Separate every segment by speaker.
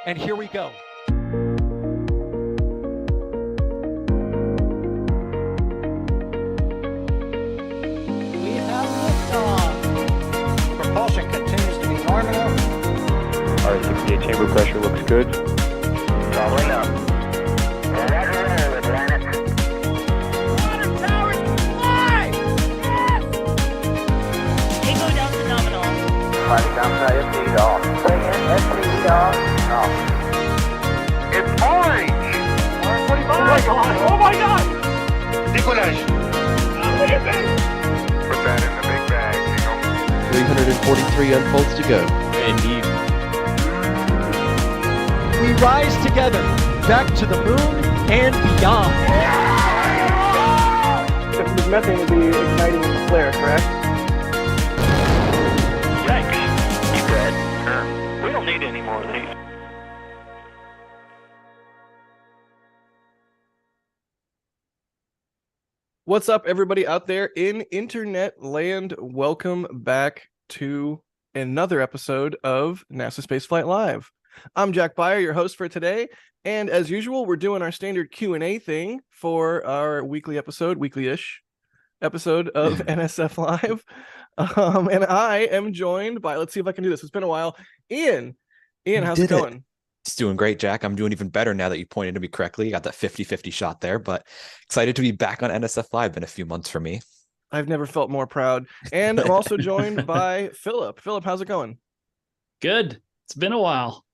Speaker 1: And here we go. We have liftoff.
Speaker 2: Propulsion continues to be normal.
Speaker 3: R68 chamber pressure looks good.
Speaker 2: Rolling up. Roger, roll, planet.
Speaker 1: Water towers fly! Yes!
Speaker 4: Tango down to nominal.
Speaker 2: Flight downside FD off. Bring in FD off. Off. It's orange!
Speaker 1: Oh my god! Oh my god!
Speaker 2: Decollage.
Speaker 1: Look at this!
Speaker 5: Put that in the big bag,
Speaker 6: 343 unfolds to go.
Speaker 3: Indeed.
Speaker 1: We rise together, back to the moon and beyond.
Speaker 3: This methane would be igniting in the flare, correct?
Speaker 5: Yikes. You dead? We don't need any more of these.
Speaker 6: What's up, everybody out there in internet land? Welcome back to another episode of NASA Spaceflight Live. I'm Jack Beyer, your host for today, and as usual, we're doing our standard Q&A thing for our weekly-ish episode of NSF Live. And I am joined by, let's see if I can do this. It's been a while. Ian, how's it going?
Speaker 7: It's doing great, Jack. I'm doing even better now that you pointed to me correctly. You got that 50-50 shot there, but excited to be back on NSF Live. Been a few months for me.
Speaker 6: I've never felt more proud. And I'm also joined by Philip. Philip, how's it going?
Speaker 8: Good. It's been a while.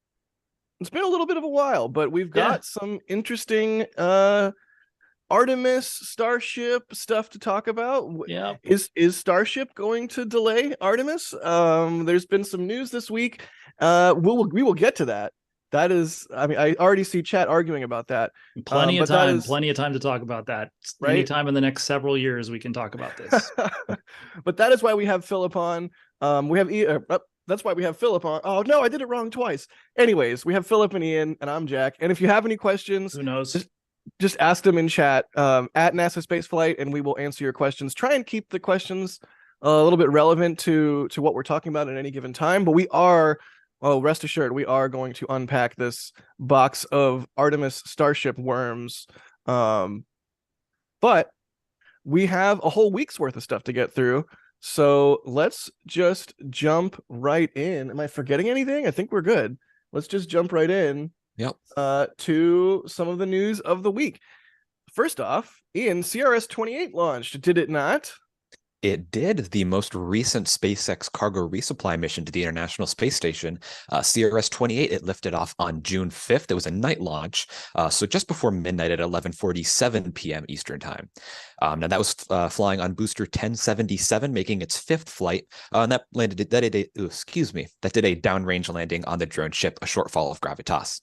Speaker 6: It's been a little bit of a while, but we've got some interesting Artemis Starship stuff to talk about.
Speaker 8: Yeah.
Speaker 6: Is Starship going to delay Artemis? There's been some news this week. We will get to that. That is, I mean, I already see chat arguing about that.
Speaker 8: Plenty of time to talk about that.
Speaker 6: Right?
Speaker 8: Anytime in the next several years, we can talk about this.
Speaker 6: But that is why we have Philip on. That's why we have Philip on. Oh, no, I did it wrong twice. Anyways, we have Philip and Ian, and I'm Jack. And if you have any questions,
Speaker 8: Who knows?
Speaker 6: just ask them in chat at NASASpaceflight, and we will answer your questions. Try and keep the questions a little bit relevant to what we're talking about at any given time. But we are, rest assured, we are going to unpack this box of Artemis Starship worms. But we have a whole week's worth of stuff to get through. So let's just jump right in. Am I forgetting anything? I think we're good. Let's just jump right in.
Speaker 7: Yep.
Speaker 6: To some of the news of the week. First off, Ian, CRS-28 launched, did it not?
Speaker 7: It did. The most recent SpaceX cargo resupply mission to the International Space Station, CRS-28, it lifted off on June 5th. It was a night launch, so just before midnight at 11:47 p.m. Eastern Time. Now that was flying on booster 1077, making its fifth flight, and that did a downrange landing on the drone ship, a short fall of gravitas.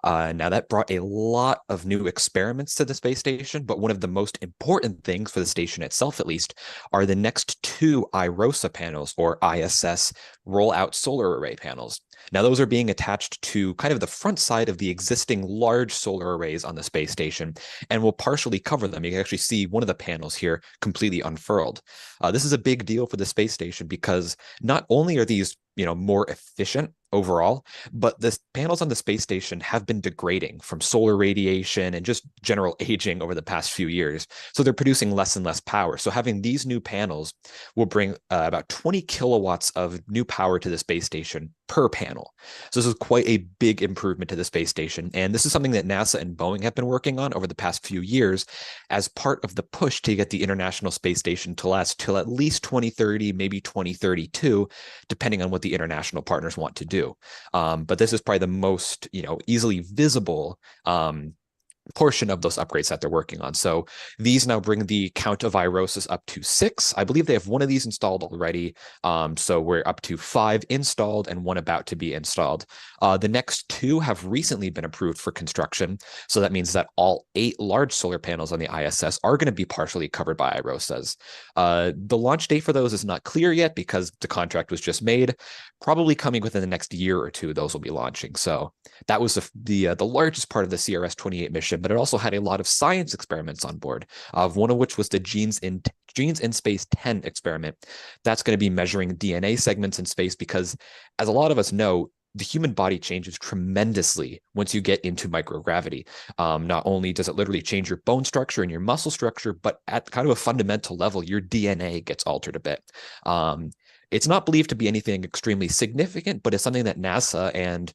Speaker 7: Now that brought a lot of new experiments to the space station, but one of the most important things for the station itself, at least, are the next two IROSA panels, or ISS rollout solar array panels. Now, those are being attached to kind of the front side of the existing large solar arrays on the space station and will partially cover them. You can actually see one of the panels here completely unfurled. This is a big deal for the space station because not only are these more efficient overall, but the panels on the space station have been degrading from solar radiation and just general aging over the past few years. So they're producing less and less power. So having these new panels will bring about 20 kilowatts of new power to the space station per panel. So this is quite a big improvement to the space station. And this is something that NASA and Boeing have been working on over the past few years as part of the push to get the International Space Station to last till at least 2030, maybe 2032, depending on what the international partners want to do. But this is probably the most, easily visible portion of those upgrades that they're working on. So these now bring the count of IROSAs up to 6. I believe they have one of these installed already. So we're up to 5 installed and one about to be installed. The next 2 have recently been approved for construction. So that means that all 8 large solar panels on the ISS are going to be partially covered by IROSAs. The launch date for those is not clear yet because the contract was just made. Probably coming within the next year or two, those will be launching. So that was the largest part of the CRS-28 mission, but it also had a lot of science experiments on board, one of which was the Genes in Space 10 experiment. That's going to be measuring DNA segments in space because, as a lot of us know, the human body changes tremendously once you get into microgravity. Not only does it literally change your bone structure and your muscle structure, but at kind of a fundamental level, your DNA gets altered a bit. It's not believed to be anything extremely significant, but it's something that NASA and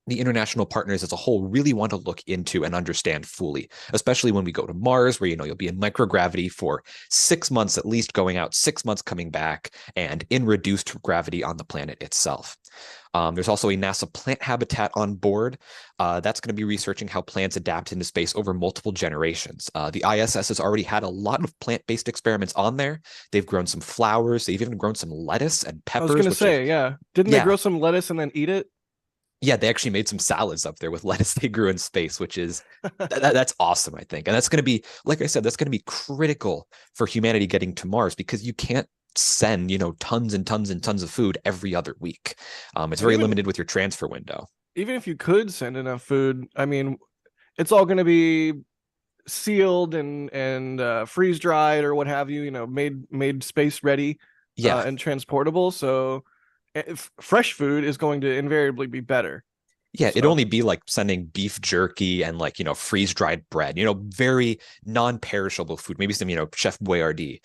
Speaker 7: the international partners as a whole really want to look into and understand fully, especially when we go to Mars, where, you'll be in microgravity for 6 months, at least going out, 6 months coming back, and in reduced gravity on the planet itself. There's also a NASA plant habitat on board that's going to be researching how plants adapt into space over multiple generations. The ISS has already had a lot of plant-based experiments on there. They've grown some flowers. They've even grown some lettuce and peppers.
Speaker 6: I was going to say, Didn't they grow some lettuce and then eat it?
Speaker 7: Yeah, they actually made some salads up there with lettuce they grew in space, which is that's awesome, I think. And that's going to be, like I said, that's going to be critical for humanity getting to Mars, because you can't send, tons and tons and tons of food every other week. It's very limited with your transfer window. Even
Speaker 6: if you could send enough food, I mean, it's all going to be sealed and freeze dried or what have you, made space ready, and transportable. So fresh food is going to invariably be better.
Speaker 7: Yeah, it'd only be like sending beef jerky and freeze-dried bread, very non-perishable food, maybe some, Chef Boyardee,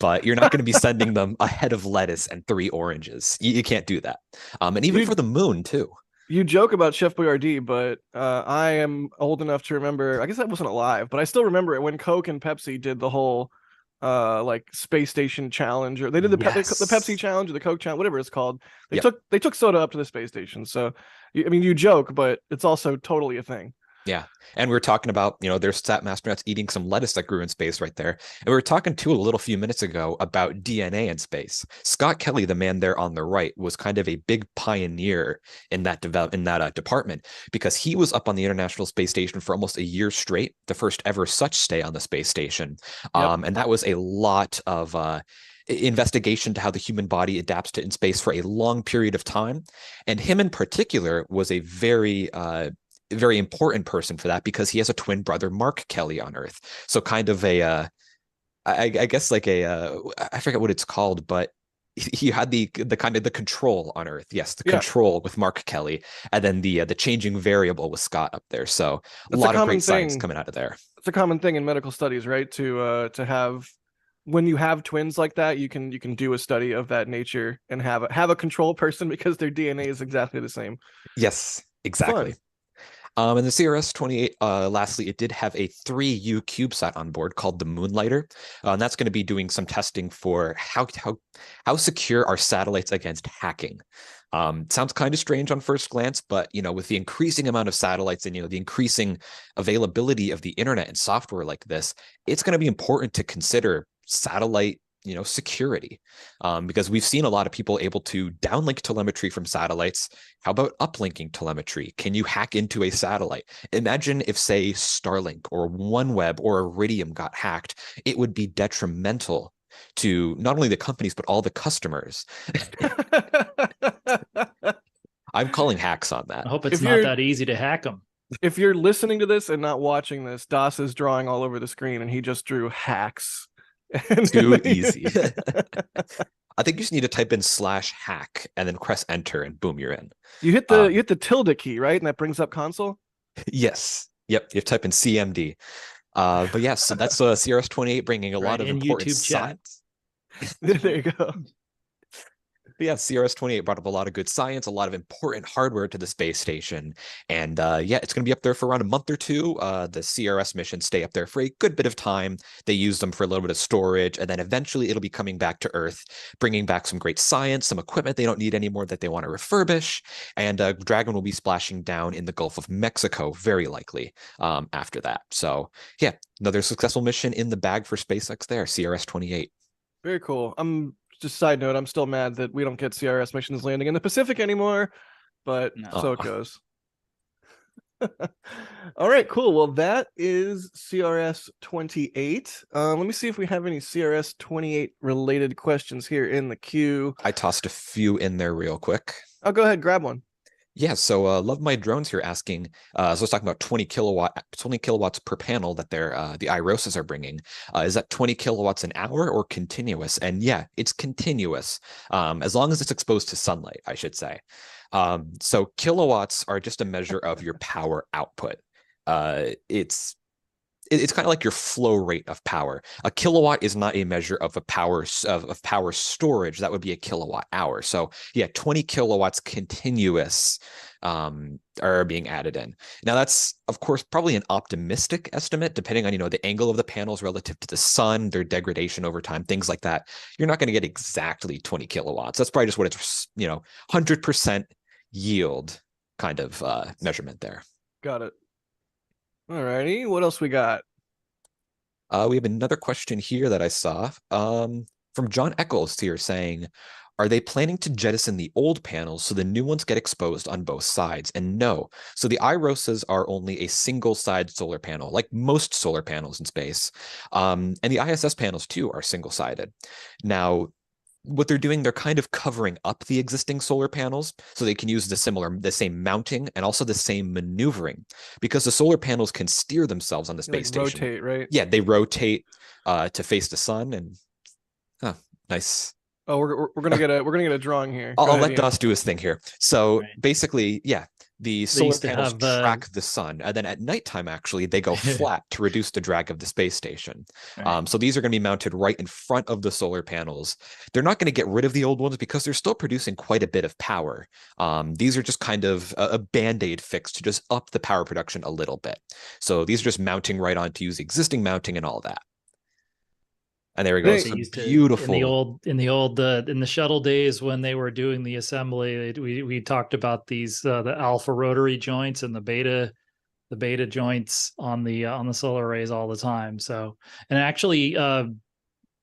Speaker 7: but you're not going to be sending them a head of lettuce and 3 oranges. You can't do that. And even for the moon too.
Speaker 6: You joke about Chef Boyardee, but I am old enough to remember, I guess I wasn't alive, but I still remember it when Coke and Pepsi did the whole space station challenge, or they did the Pepsi challenge or the Coke challenge, whatever it's called. They took soda up to the space station. So you joke, but it's also totally a thing.
Speaker 7: Yeah. And we were talking about, there's astronauts eating some lettuce that grew in space right there. And we were talking a little few minutes ago about DNA in space. Scott Kelly, the man there on the right, was kind of a big pioneer in that department, because he was up on the International Space Station for almost a year straight, the first ever such stay on the space station. And that was a lot of investigation to how the human body adapts to in space for a long period of time. And him in particular was a very important person for that, because he has a twin brother, Mark Kelly, on Earth. So kind of I guess I forget what it's called, but he had the kind of the control on Earth. Yes, the control with Mark Kelly, and then the changing variable with Scott up there. So a lot of great science coming out of there.
Speaker 6: It's a common thing in medical studies, right? To have, when you have twins like that, you can do a study of that nature and have a control person, because their DNA is exactly the same.
Speaker 7: Yes, exactly.
Speaker 6: Fun.
Speaker 7: And the CRS-28, lastly, it did have a 3U CubeSat on board called the Moonlighter. And that's going to be doing some testing for how secure are satellites against hacking. Sounds kind of strange on first glance, but, with the increasing amount of satellites and, the increasing availability of the internet and software like this, it's going to be important to consider satellite security, because we've seen a lot of people able to downlink telemetry from satellites. How about uplinking telemetry? Can you hack into a satellite? Imagine if, say, Starlink or OneWeb or Iridium got hacked. It would be detrimental to not only the companies, but all the customers. I'm calling hacks on that.
Speaker 8: I hope it's not that easy to hack them.
Speaker 6: If you're listening to this and not watching this, Das is drawing all over the screen, and he just drew hacks.
Speaker 7: Too easy. I think you just need to type in /hack and then press enter, and boom, you're in.
Speaker 6: You hit the tilde key, right? And that brings up console?
Speaker 7: Yes. Yep. You have to type in CMD. But yes, so that's CRS-28 bringing a lot of important science.
Speaker 6: There you go.
Speaker 7: But yeah, CRS-28 brought up a lot of good science, a lot of important hardware to the space station. And it's going to be up there for around a month or two. The CRS missions stay up there for a good bit of time. They use them for a little bit of storage, and then eventually it'll be coming back to Earth, bringing back some great science, some equipment they don't need anymore that they want to refurbish. And Dragon will be splashing down in the Gulf of Mexico, very likely, after that. So yeah, another successful mission in the bag for SpaceX there, CRS-28.
Speaker 6: Very cool. Just side note, I'm still mad that we don't get CRS missions landing in the Pacific anymore, but so it goes. All right, cool. Well, that is CRS-28. Let me see if we have any CRS-28 related questions here in the queue.
Speaker 7: I tossed a few in there real quick.
Speaker 6: Oh, go ahead, grab one.
Speaker 7: Yeah, so Love My Drones here asking, so let's talk about 20 kilowatts per panel that the IROSAs are bringing. Is that 20 kilowatts an hour or continuous? And yeah, it's continuous, as long as it's exposed to sunlight, I should say. So kilowatts are just a measure of your power output. It's kind of like your flow rate of power. A kilowatt is not a measure of power storage. That would be a kilowatt hour. So yeah, 20 kilowatts continuous are being added in. Now that's of course probably an optimistic estimate, depending on the angle of the panels relative to the sun, their degradation over time, things like that. You're not going to get exactly 20 kilowatts. That's probably just what it's 100% yield kind of measurement there.
Speaker 6: Got it. Alrighty, what else we got?
Speaker 7: We have another question here that I saw from John Eccles here saying, are they planning to jettison the old panels so the new ones get exposed on both sides? And no. So the IROSAs are only a single side solar panel, like most solar panels in space. And the ISS panels too are single sided. Now, what they're doing, they're kind of covering up the existing solar panels so they can use the same mounting and also the same maneuvering, because the solar panels can steer themselves on the space station.
Speaker 6: Rotate, right?
Speaker 7: Yeah, they rotate to face the sun, and nice.
Speaker 6: Oh, we're gonna get a drawing here.
Speaker 7: I'll let Das do his thing here. So basically, yeah, the solar
Speaker 8: used to
Speaker 7: panels
Speaker 8: have,
Speaker 7: track the sun, and then at nighttime, actually, they go flat to reduce the drag of the space station.
Speaker 8: Right.
Speaker 7: So these are going to be mounted right in front of the solar panels. They're not going to get rid of the old ones because they're still producing quite a bit of power. These are just kind of a band-aid fix to just up the power production a little bit. So these are just mounting right on to use existing mounting and all that. And there we go. Some beautiful
Speaker 8: in the shuttle days when they were doing the assembly. We talked about these the alpha rotary joints and the beta joints on the solar arrays all the time. So, and actually,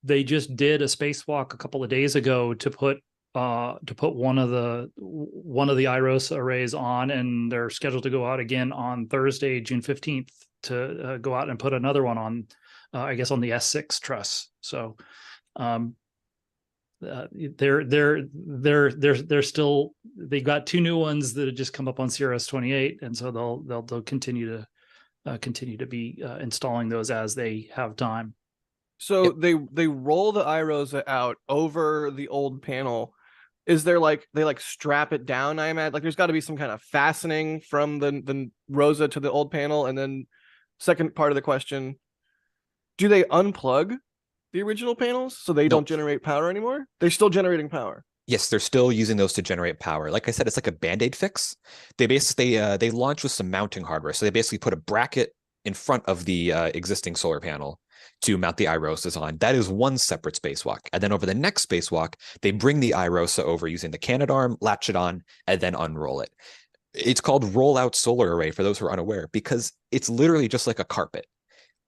Speaker 8: they just did a spacewalk a couple of days ago to put one of the IROSA arrays on, and they're scheduled to go out again on Thursday, June 15th, to go out and put another one on. I guess on the S6 truss. So they're still, they got two new ones that have just come up on CRS-28, and so they'll continue to be installing those as they have time.
Speaker 6: So they roll the IROSA out over the old panel. Is there they strap it down? I imagine there's got to be some kind of fastening from the ROSA to the old panel. And then second part of the question, do they unplug the original panels so they don't generate power anymore? They're still generating power.
Speaker 7: Yes, they're still using those to generate power. Like I said, it's like a band-aid fix. They basically they launch with some mounting hardware. So they basically put a bracket in front of the existing solar panel to mount the IROSAs on. That is one separate spacewalk. And then over the next spacewalk, they bring the IROSA over using the Canadarm, latch it on, and then unroll it. It's called rollout solar array for those who are unaware, because it's literally just like a carpet.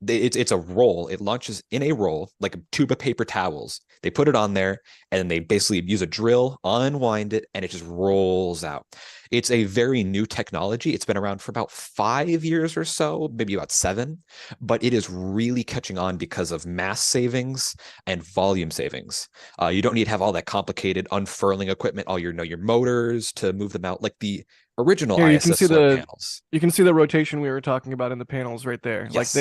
Speaker 7: It's a roll. It launches in a roll, like a tube of paper towels. They put it on there, and they basically use a drill, unwind it, and it just rolls out. It's a very new technology. It's been around for about 5 years or so, maybe about 7, but it is really catching on because of mass savings and volume savings. You don't need to have all that complicated unfurling equipment, all your motors to move them out, like the original ISS panels.
Speaker 6: You can see the rotation we were talking about in the panels right there.
Speaker 7: Yes.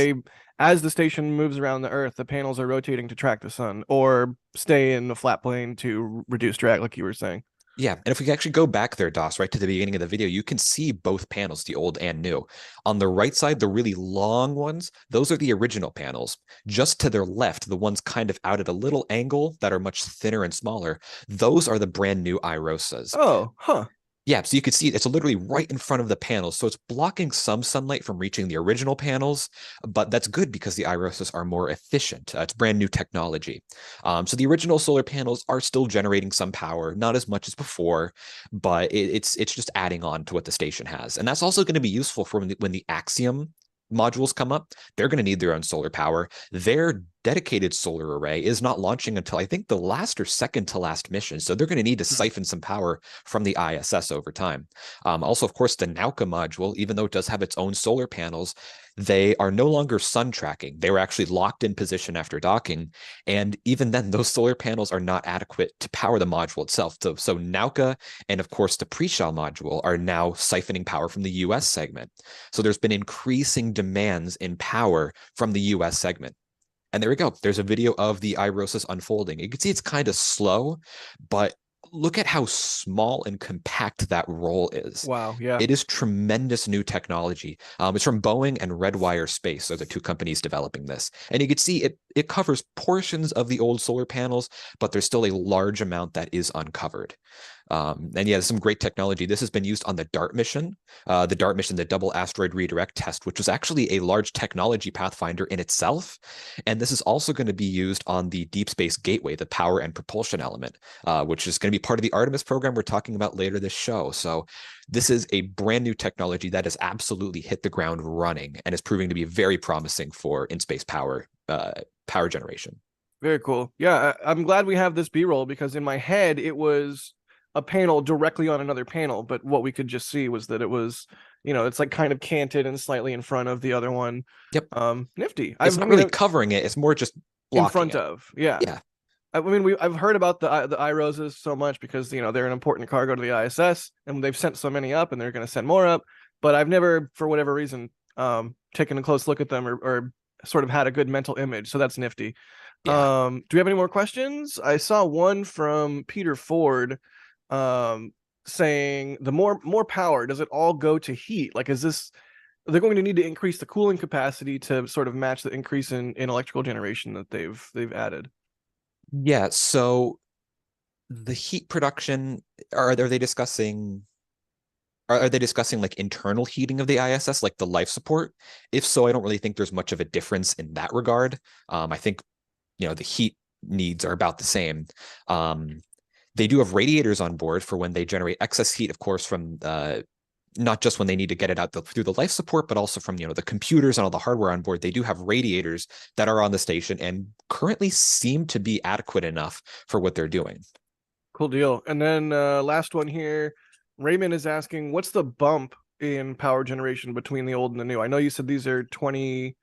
Speaker 6: As the station moves around the Earth, the panels are rotating to track the sun or stay in a flat plane to reduce drag, like you were saying.
Speaker 7: Yeah, and if we actually go back there, Das, right to the beginning of the video, you can see both panels, the old and new. On the right side, the really long ones, those are the original panels. Just to their left, the ones kind of out at a little angle that are much thinner and smaller, those are the brand new IROSAs.
Speaker 6: Oh, huh.
Speaker 7: Yeah, so you can see it's literally right in front of the panels. So it's blocking some sunlight from reaching the original panels, but that's good because the IROSAs are more efficient. It's brand new technology. So the original solar panels are still generating some power, not as much as before, but it's just adding on to what the station has. And that's also going to be useful for when the Axiom modules come up. They're going to need their own solar power. Their dedicated solar array is not launching until I think the last or second to last mission. So they're going to need to siphon some power from the ISS over time. Also, of course, the Nauka module, even though it does have its own solar panels, they are no longer sun tracking. They were actually locked in position after docking. And even then, those solar panels are not adequate to power the module itself. So Nauka and, of course, the pre-shell module are now siphoning power from the US segment. So there's been increasing demands in power from the US segment. And there we go. There's a video of the Irosis unfolding. You can see it's kind of slow, but look at how small and compact that roll is.
Speaker 6: Wow, yeah.
Speaker 7: It is tremendous new technology. It's from Boeing and Redwire Space, are the two companies developing this. And you can see it covers portions of the old solar panels, but there's still a large amount that is uncovered. And yeah, there's some great technology. This has been used on the DART mission, the Double Asteroid Redirect Test, which was actually a large technology pathfinder in itself. And this is also going to be used on the Deep Space Gateway, the power and propulsion element, which is going to be part of the Artemis program we're talking about later this show. So this is a brand new technology that has absolutely hit the ground running and is proving to be very promising for in-space power generation.
Speaker 6: Very cool. Yeah, I'm glad we have this B-roll, because in my head it was a panel directly on another panel, but what we could just see was that it was, it's like kind of canted and slightly in front of the other one.
Speaker 7: Yep.
Speaker 6: Nifty.
Speaker 7: It's not really covering it. It's more just blocking
Speaker 6: in front
Speaker 7: it.
Speaker 6: Of. Yeah.
Speaker 7: Yeah.
Speaker 6: I mean, I've heard about the IROSs so much because, they're an important cargo to the ISS, and they've sent so many up, and they're going to send more up. But I've never, for whatever reason, taken a close look at them or sort of had a good mental image. So that's nifty.
Speaker 7: Yeah.
Speaker 6: Do we have any more questions? I saw one from Peter Ford saying the more power, does it all go to heat? Like, they're going to need to increase the cooling capacity to sort of match the increase in electrical generation that they've added.
Speaker 7: Yeah, so the heat production, are they discussing like internal heating of the ISS, like the life support? If so, I don't really think there's much of a difference in that regard. I think the heat needs are about the same. They do have radiators on board for when they generate excess heat, of course, from not just when they need to get it out through the life support, but also from the computers and all the hardware on board. They do have radiators that are on the station and currently seem to be adequate enough for what they're doing.
Speaker 6: Cool deal. And then last one here, Raymond is asking, what's the bump in power generation between the old and the new? I know you said these are 20.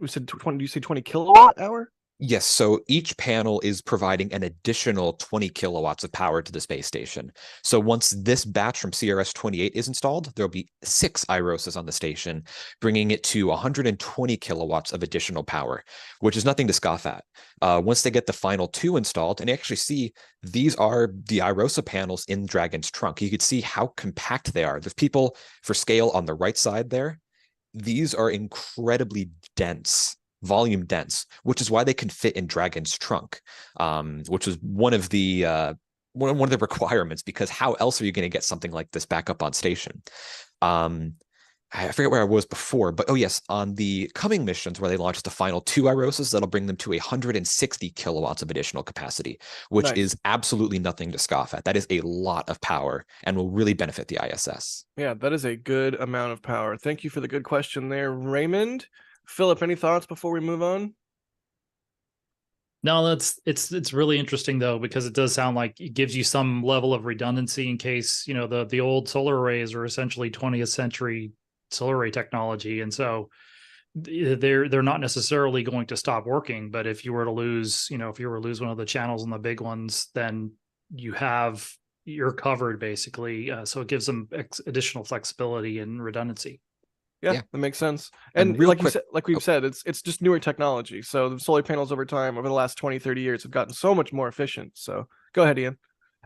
Speaker 6: We said 20. Do you say 20 kilowatt hour?
Speaker 7: Yes, so each panel is providing an additional 20 kilowatts of power to the space station. So once this batch from CRS-28 is installed, there'll be 6 IROSs on the station, bringing it to 120 kilowatts of additional power, which is nothing to scoff at. Once they get the final 2 installed, and you actually see these are the IROSA panels in Dragon's trunk. You can see how compact they are. There's people for scale on the right side there. These are incredibly dense, volume dense, which is why they can fit in Dragon's trunk, which was one of the requirements, because how else are you going to get something like this back up on station? I forget where I was before, but oh yes, on the coming missions where they launch the final 2 IROSs, that'll bring them to 160 kilowatts of additional capacity, which
Speaker 6: Nice.
Speaker 7: is absolutely nothing to scoff at. That is a lot of power and will really benefit the ISS.
Speaker 6: Yeah, that is a good amount of power. Thank you for the good question there, Raymond. Philip, any thoughts before we move on?
Speaker 8: No, it's really interesting though, because it does sound like it gives you some level of redundancy in case, the old solar arrays are essentially 20th century solar array technology, and so they're not necessarily going to stop working. But if you were to lose one of the channels on the big ones, then you're covered basically. So it gives them additional flexibility and redundancy.
Speaker 6: Yeah, that makes sense. And
Speaker 7: real
Speaker 6: like
Speaker 7: quick,
Speaker 6: we've said, it's just newer technology. So the solar panels over time, over the last 20, 30 years, have gotten so much more efficient. So go ahead, Ian.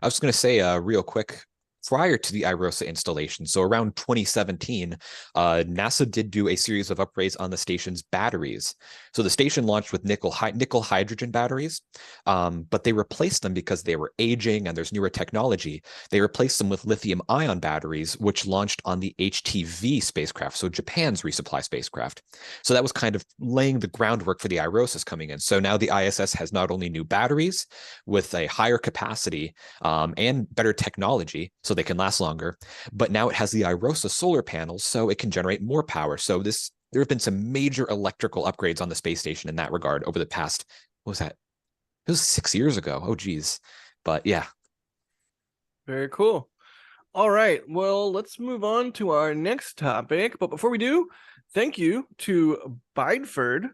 Speaker 7: I was going to say real quick, prior to the IROSA installation, so around 2017, NASA did do a series of upgrades on the station's batteries. So the station launched with nickel hydrogen batteries, but they replaced them because they were aging and there's newer technology. They replaced them with lithium ion batteries, which launched on the HTV spacecraft, so Japan's resupply spacecraft. So that was kind of laying the groundwork for the IROSAs coming in. So now the ISS has not only new batteries with a higher capacity and better technology, so they can last longer, but now it has the IROSA solar panels, so it can generate more power. So this there have been some major electrical upgrades on the space station in that regard over the past, what was that? It was 6 years ago. Oh, geez. But yeah.
Speaker 6: Very cool. All right, well, let's move on to our next topic. But before we do, thank you to Bideford.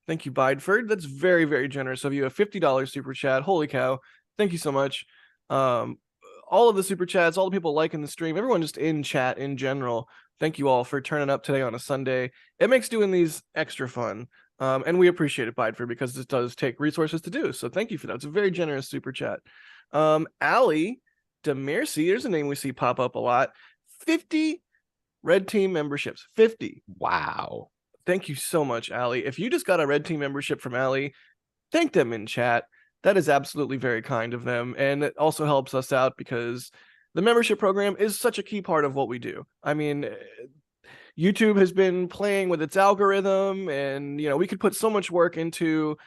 Speaker 6: Thank you, Bideford. That's very, very generous of you. A $50 super chat. Holy cow. Thank you so much. All of the super chats, all the people liking the stream, everyone just in chat in general. Thank you all for turning up today on a Sunday. It makes doing these extra fun. And we appreciate it, Bideford, because this does take resources to do. So thank you for that. It's a very generous super chat. Ali Demirci, there's a name we see pop up a lot. 50 Red Team memberships. 50.
Speaker 7: Wow.
Speaker 6: Thank you so much, Ali. If you just got a Red Team membership from Ali, thank them in chat. That is absolutely very kind of them. And it also helps us out because the membership program is such a key part of what we do. I mean, YouTube has been playing with its algorithm, and we could put so much work into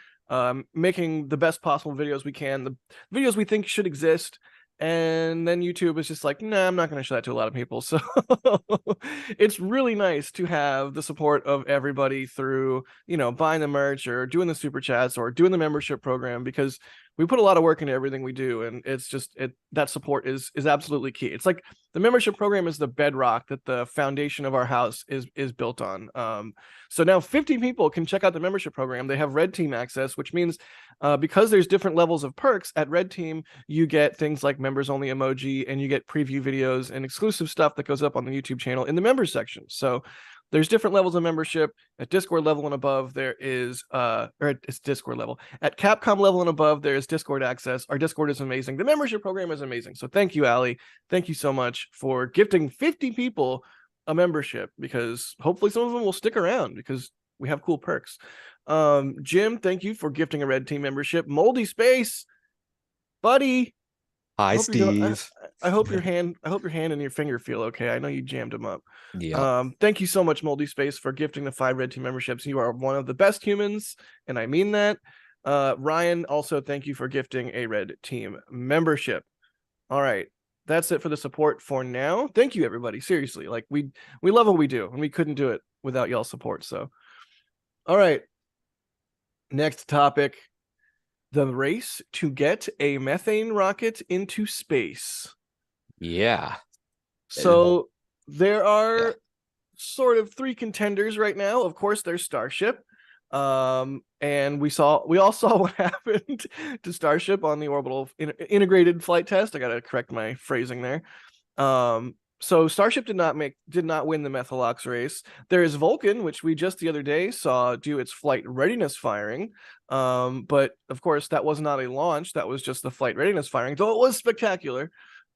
Speaker 6: making the best possible videos we can, the videos we think should exist. And then YouTube is just like, nah, I'm not going to show that to a lot of people. So it's really nice to have the support of everybody through, buying the merch or doing the super chats or doing the membership program, because we put a lot of work into everything we do. And it's just, that support is absolutely key. It's like the membership program is the bedrock that the foundation of our house is built on. So now 50 people can check out the membership program. They have Red Team access, which means because there's different levels of perks at Red Team, you get things like members only emoji, and you get preview videos and exclusive stuff that goes up on the YouTube channel in the members section. So there's different levels of membership. At Discord level and above, there is it's Discord level. At Capcom level and above, there is Discord access. Our Discord is amazing. The membership program is amazing. So thank you, Ali. Thank you so much for gifting 50 people a membership, because hopefully some of them will stick around because we have cool perks. Jim, thank you for gifting a Red Team membership. Moldy Space, buddy.
Speaker 7: Hi, Steve.
Speaker 6: I hope your hand and your finger feel okay. I know you jammed them up.
Speaker 7: Yeah.
Speaker 6: Thank you so much, Moldy Space, for gifting the 5 Red Team memberships. You are one of the best humans, and I mean that. Ryan, also thank you for gifting a Red Team membership. All right. That's it for the support for now. Thank you, everybody. Seriously, like we love what we do, and we couldn't do it without y'all's support. So, all right. Next topic: the race to get a methane rocket into space.
Speaker 7: Yeah.
Speaker 6: So there are sort of 3 contenders right now. Of course, there's Starship. And we all saw what happened to Starship on the orbital integrated flight test. I gotta correct my phrasing there. So Starship did not win the Methalox race. There is Vulcan, which we just the other day saw do its flight readiness firing. But of course that was not a launch. That was just the flight readiness firing, though it was spectacular.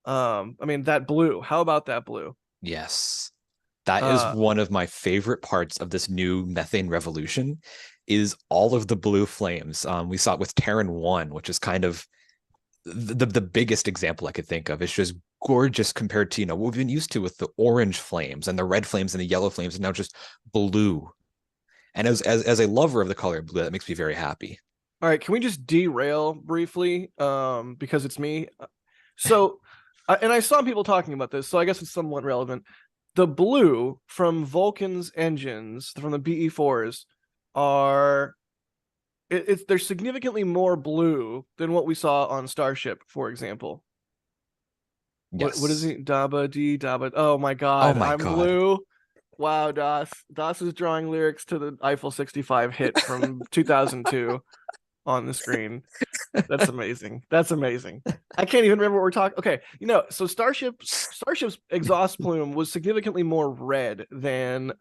Speaker 6: I mean, that blue. How about that blue?
Speaker 7: Yes. That is one of my favorite parts of this new methane revolution, is all of the blue flames. We saw it with Terran 1, which is kind of the biggest example I could think of. It's just gorgeous compared to what we've been used to with the orange flames and the red flames and the yellow flames, and now just blue. And as a lover of the color blue, that makes me very happy.
Speaker 6: All right, can we just derail briefly? Because it's me. So, and I saw people talking about this, so I guess it's somewhat relevant. The blue from Vulcan's engines, from the BE4s, they're significantly more blue than what we saw on Starship, for example.
Speaker 7: Yes.
Speaker 6: What is it? Daba. Oh my god, I'm blue. Wow, Das is drawing lyrics to the Eiffel 65 hit from 2002 on the screen. That's amazing. I can't even remember what we're talking. Okay, so Starship's exhaust plume was significantly more red than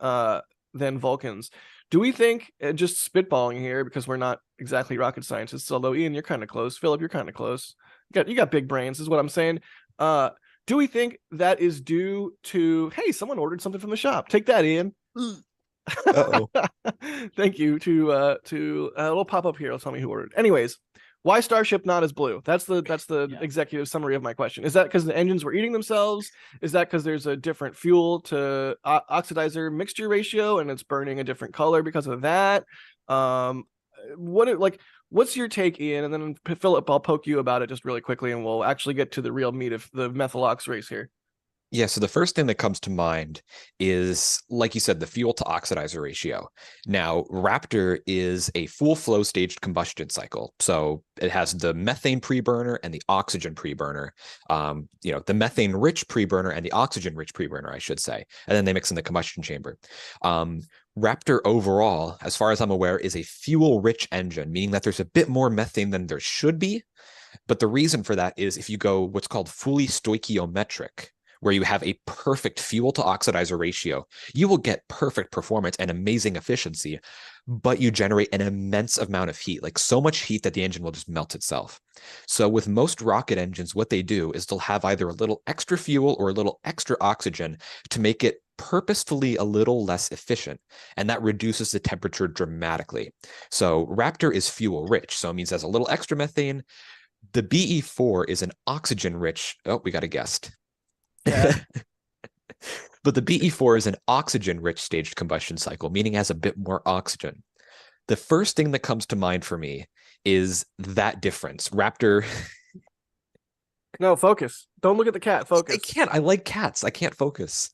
Speaker 6: Vulcan's. Do we think, just spitballing here because we're not exactly rocket scientists, although Ian, you're kind of close, Philip, you're kind of close. You got big brains, is what I'm saying. Do we think that is due to, hey, someone ordered something from the shop? Take that, Ian.
Speaker 7: Uh-oh.
Speaker 6: Thank you to it'll pop up here. It'll tell me who ordered. Anyways, why Starship not as blue? That's the executive summary of my question. Is that because the engines were eating themselves? Is that because there's a different fuel to oxidizer mixture ratio and it's burning a different color because of that? What's your take, Ian? And then Philip, I'll poke you about it just really quickly, and we'll actually get to the real meat of the Methalox race here.
Speaker 7: Yeah, so the first thing that comes to mind is, like you said, the fuel to oxidizer ratio. Now, Raptor is a full flow staged combustion cycle. So it has the methane preburner and the oxygen preburner. The methane rich preburner and the oxygen rich preburner, I should say. And then they mix in the combustion chamber. Raptor overall, as far as I'm aware, is a fuel rich engine, meaning that there's a bit more methane than there should be. But the reason for that is if you go what's called fully stoichiometric, where you have a perfect fuel to oxidizer ratio, you will get perfect performance and amazing efficiency, but you generate an immense amount of heat, like so much heat that the engine will just melt itself. So with most rocket engines, what they do is they'll have either a little extra fuel or a little extra oxygen to make it purposefully a little less efficient, and that reduces the temperature dramatically. So Raptor is fuel rich, so it means there's a little extra methane. The BE4 is an oxygen rich, oh, we got a guest.
Speaker 6: Yeah.
Speaker 7: But the BE4 is an oxygen-rich staged combustion cycle, meaning it has a bit more oxygen. The first thing that comes to mind for me is that difference. Raptor.
Speaker 6: No, focus. Don't look at the cat. Focus.
Speaker 7: I can't. I like cats. I can't focus.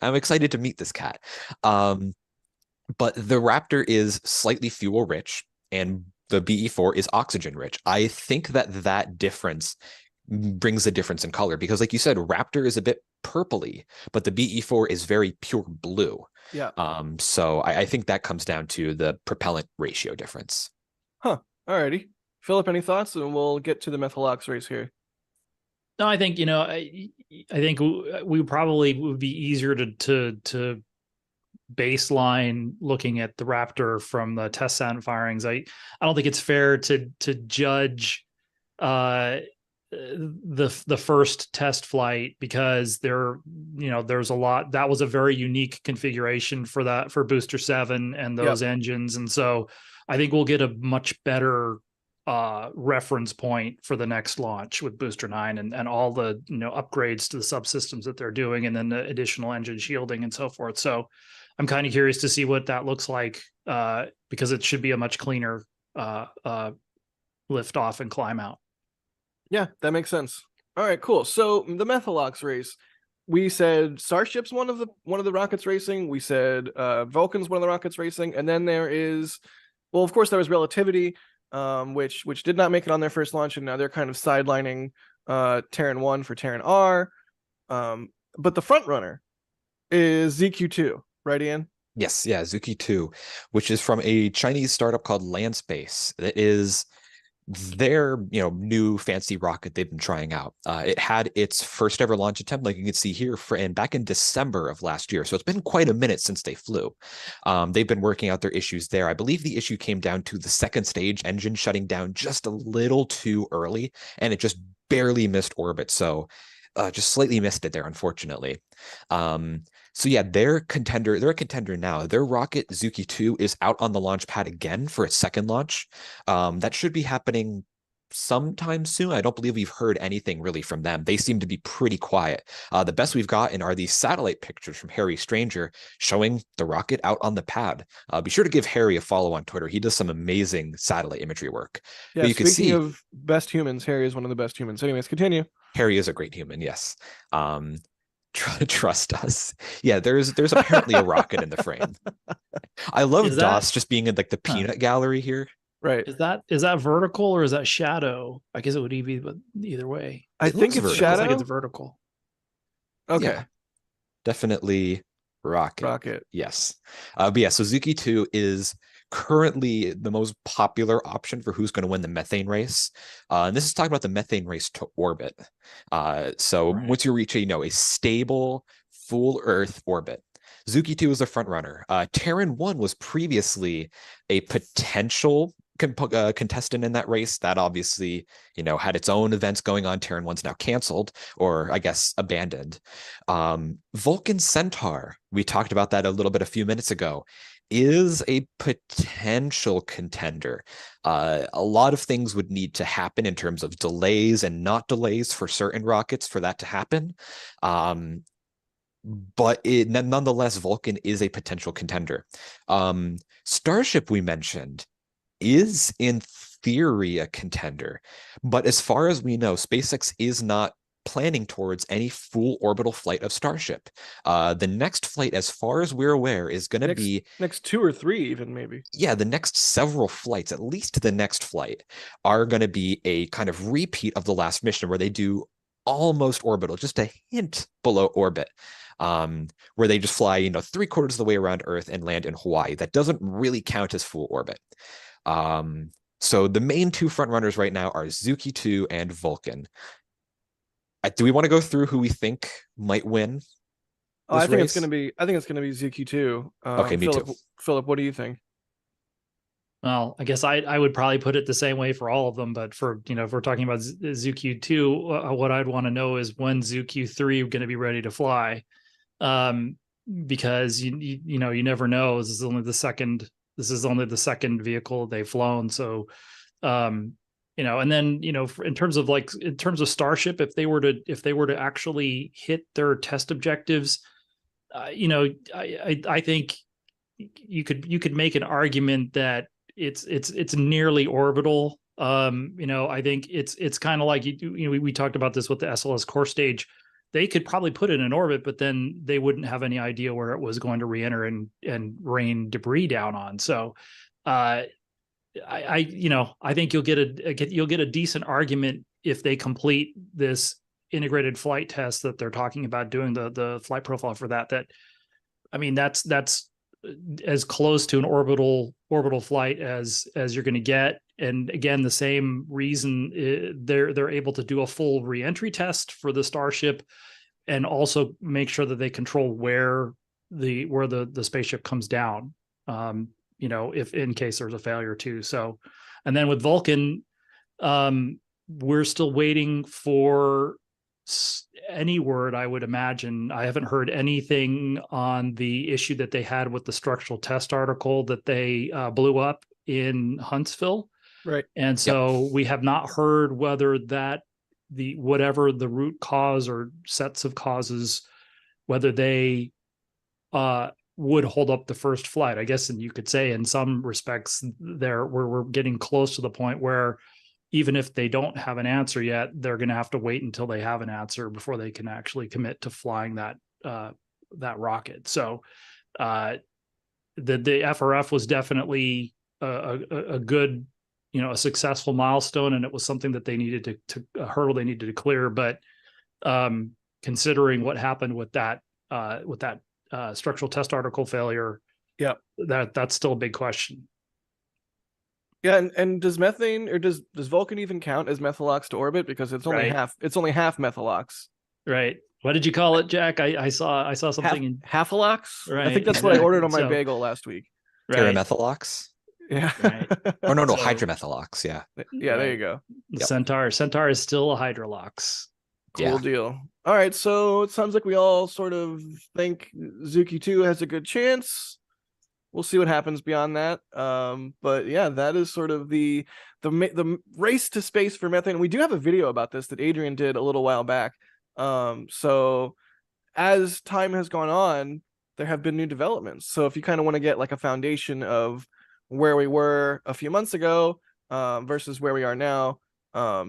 Speaker 7: I'm excited to meet this cat. But the Raptor is slightly fuel-rich, and the BE4 is oxygen-rich. I think that difference brings a difference in color because, like you said, Raptor is a bit purpley, but the BE4 is very pure blue.
Speaker 6: Yeah.
Speaker 7: So I think that comes down to the propellant ratio difference.
Speaker 6: Huh. Alrighty. Philip, any thoughts? And we'll get to the methyl ox race here.
Speaker 8: No, I think, I think we probably would be easier to baseline looking at the Raptor from the test sound firings. I don't think it's fair to judge the first test flight because there's a lot that was a very unique configuration for Booster 7 and those engines, and so I think we'll get a much better reference point for the next launch with Booster 9 and all the upgrades to the subsystems that they're doing, and then the additional engine shielding and so forth. So I'm kind of curious to see what that looks like because it should be a much cleaner lift off and climb out.
Speaker 6: Yeah, that makes sense. All right, cool. So the methyl ox race, we said Starship's one of the rockets racing. We said Vulcan's one of the rockets racing, and then there is, well, of course, there was Relativity, which did not make it on their first launch, and now they're kind of sidelining Terran 1 for Terran R. But the front runner is ZQ2, right, Ian?
Speaker 7: Yes, yeah, Zuki 2, which is from a Chinese startup called Landspace. That is their new fancy rocket they've been trying out. It had its first ever launch attempt, like you can see here, back in December of last year. So it's been quite a minute since they flew. They've been working out their issues there. I believe the issue came down to the second stage engine shutting down just a little too early, and it just barely missed orbit. So just slightly missed it there, unfortunately. So yeah, they're a contender now. Their rocket, Zuki 2, is out on the launch pad again for its second launch. That should be happening sometime soon. I don't believe we've heard anything really from them. They seem to be pretty quiet. The best we've gotten are these satellite pictures from Harry Stranger showing the rocket out on the pad. Be sure to give Harry a follow on Twitter. He does some amazing satellite imagery work.
Speaker 6: Yeah,
Speaker 7: you can see
Speaker 6: of best humans, Harry is one of the best humans. Anyways, continue.
Speaker 7: Harry is a great human, yes. Trust us. Yeah, there's apparently a rocket in the frame. I love DOS just being in like the peanut gallery here.
Speaker 6: Right.
Speaker 8: Is that vertical or is that shadow? I guess it would be either way.
Speaker 6: I think it's shadow.
Speaker 8: Like it's vertical.
Speaker 6: Okay.
Speaker 7: Yeah, definitely rocket.
Speaker 6: Rocket.
Speaker 7: Yes. But yeah, so Zuki 2 is currently the most popular option for who's going to win the methane race. And this is talking about the methane race to orbit. So
Speaker 8: Right.
Speaker 7: once you reach a stable full Earth orbit, Zuki 2 is the front runner. Terran 1 was previously a potential contestant in that race. That obviously, had its own events going on. Terran 1's now canceled, or I guess abandoned. Vulcan Centaur, we talked about that a few minutes ago, is a potential contender. A lot of things would need to happen in terms of delays and not delays for certain rockets for that to happen. But nonetheless, Vulcan is a potential contender. Starship, we mentioned, is in theory a contender. But as far as we know, SpaceX is not planning towards any full orbital flight of Starship. The next flight, as far as we're aware, is going to be
Speaker 6: next 2 or 3 even maybe.
Speaker 7: Yeah, the next several flights, at least the next flight, are going to be a kind of repeat of the last mission where they do almost orbital, just a hint below orbit, where they just fly, 3/4 of the way around Earth and land in Hawaii. That doesn't really count as full orbit. So the main 2 front runners right now are Zuki 2 and Vulcan. Do we want to go through who we think might win?
Speaker 6: I think it's going to be Zuki 2.
Speaker 7: Okay, me too.
Speaker 6: Philip, what do you think?
Speaker 8: Well, I guess I would probably put it the same way for all of them, but for, if we're talking about Zuki 2, what I'd want to know is when Zuki 3 going to be ready to fly, because you never know. This is only the second vehicle they've flown, so and then in terms of Starship, if they were to actually hit their test objectives, I think you could make an argument that it's nearly orbital. I think it's kind of like we talked about this with the SLS core stage. They could probably put it in orbit, but then they wouldn't have any idea where it was going to re-enter and rain debris down on. So I think you'll get a decent argument if they complete this integrated flight test that they're talking about doing, the flight profile for that. That's as close to an orbital flight as you're going to get. And again, the same reason they're able to do a full re-entry test for the Starship, and also make sure that they control where the spaceship comes down, if in case there's a failure too. So, and then with Vulcan, we're still waiting for any word, I would imagine. I haven't heard anything on the issue that they had with the structural test article that they blew up in Huntsville.
Speaker 6: Right.
Speaker 8: And so we have not heard whether whatever the root cause or sets of causes, whether they would hold up the first flight. I guess, and you could say in some respects we're getting close to the point where even if they don't have an answer yet, they're going to have to wait until they have an answer before they can actually commit to flying that rocket. So the FRF was definitely a good, a successful milestone, and it was something that they needed a hurdle they needed to clear. But considering what happened with that structural test article failure, that's still a big question.
Speaker 6: Yeah, and does methane, or does Vulcan even count as methalox to orbit? Because it's only half methalox.
Speaker 8: Right. What did you call it, Jack? I saw something in
Speaker 6: half-alox?
Speaker 8: Right.
Speaker 6: I think that's what I ordered on my bagel last week.
Speaker 8: Right.
Speaker 7: Teramethalox?
Speaker 6: Yeah.
Speaker 8: Right.
Speaker 7: Oh no, hydromethylox. Yeah.
Speaker 6: Yeah, there you go.
Speaker 8: Yep. Centaur is still a hydrolox.
Speaker 6: Cool deal. All right, so it sounds like we all sort of think Zuki 2 has a good chance. We'll see what happens beyond that. But yeah, that is sort of the race to space for methane. We do have a video about this that Adrian did a little while back. So as time has gone on, there have been new developments. So if you kind of want to get like a foundation of where we were a few months ago versus where we are now,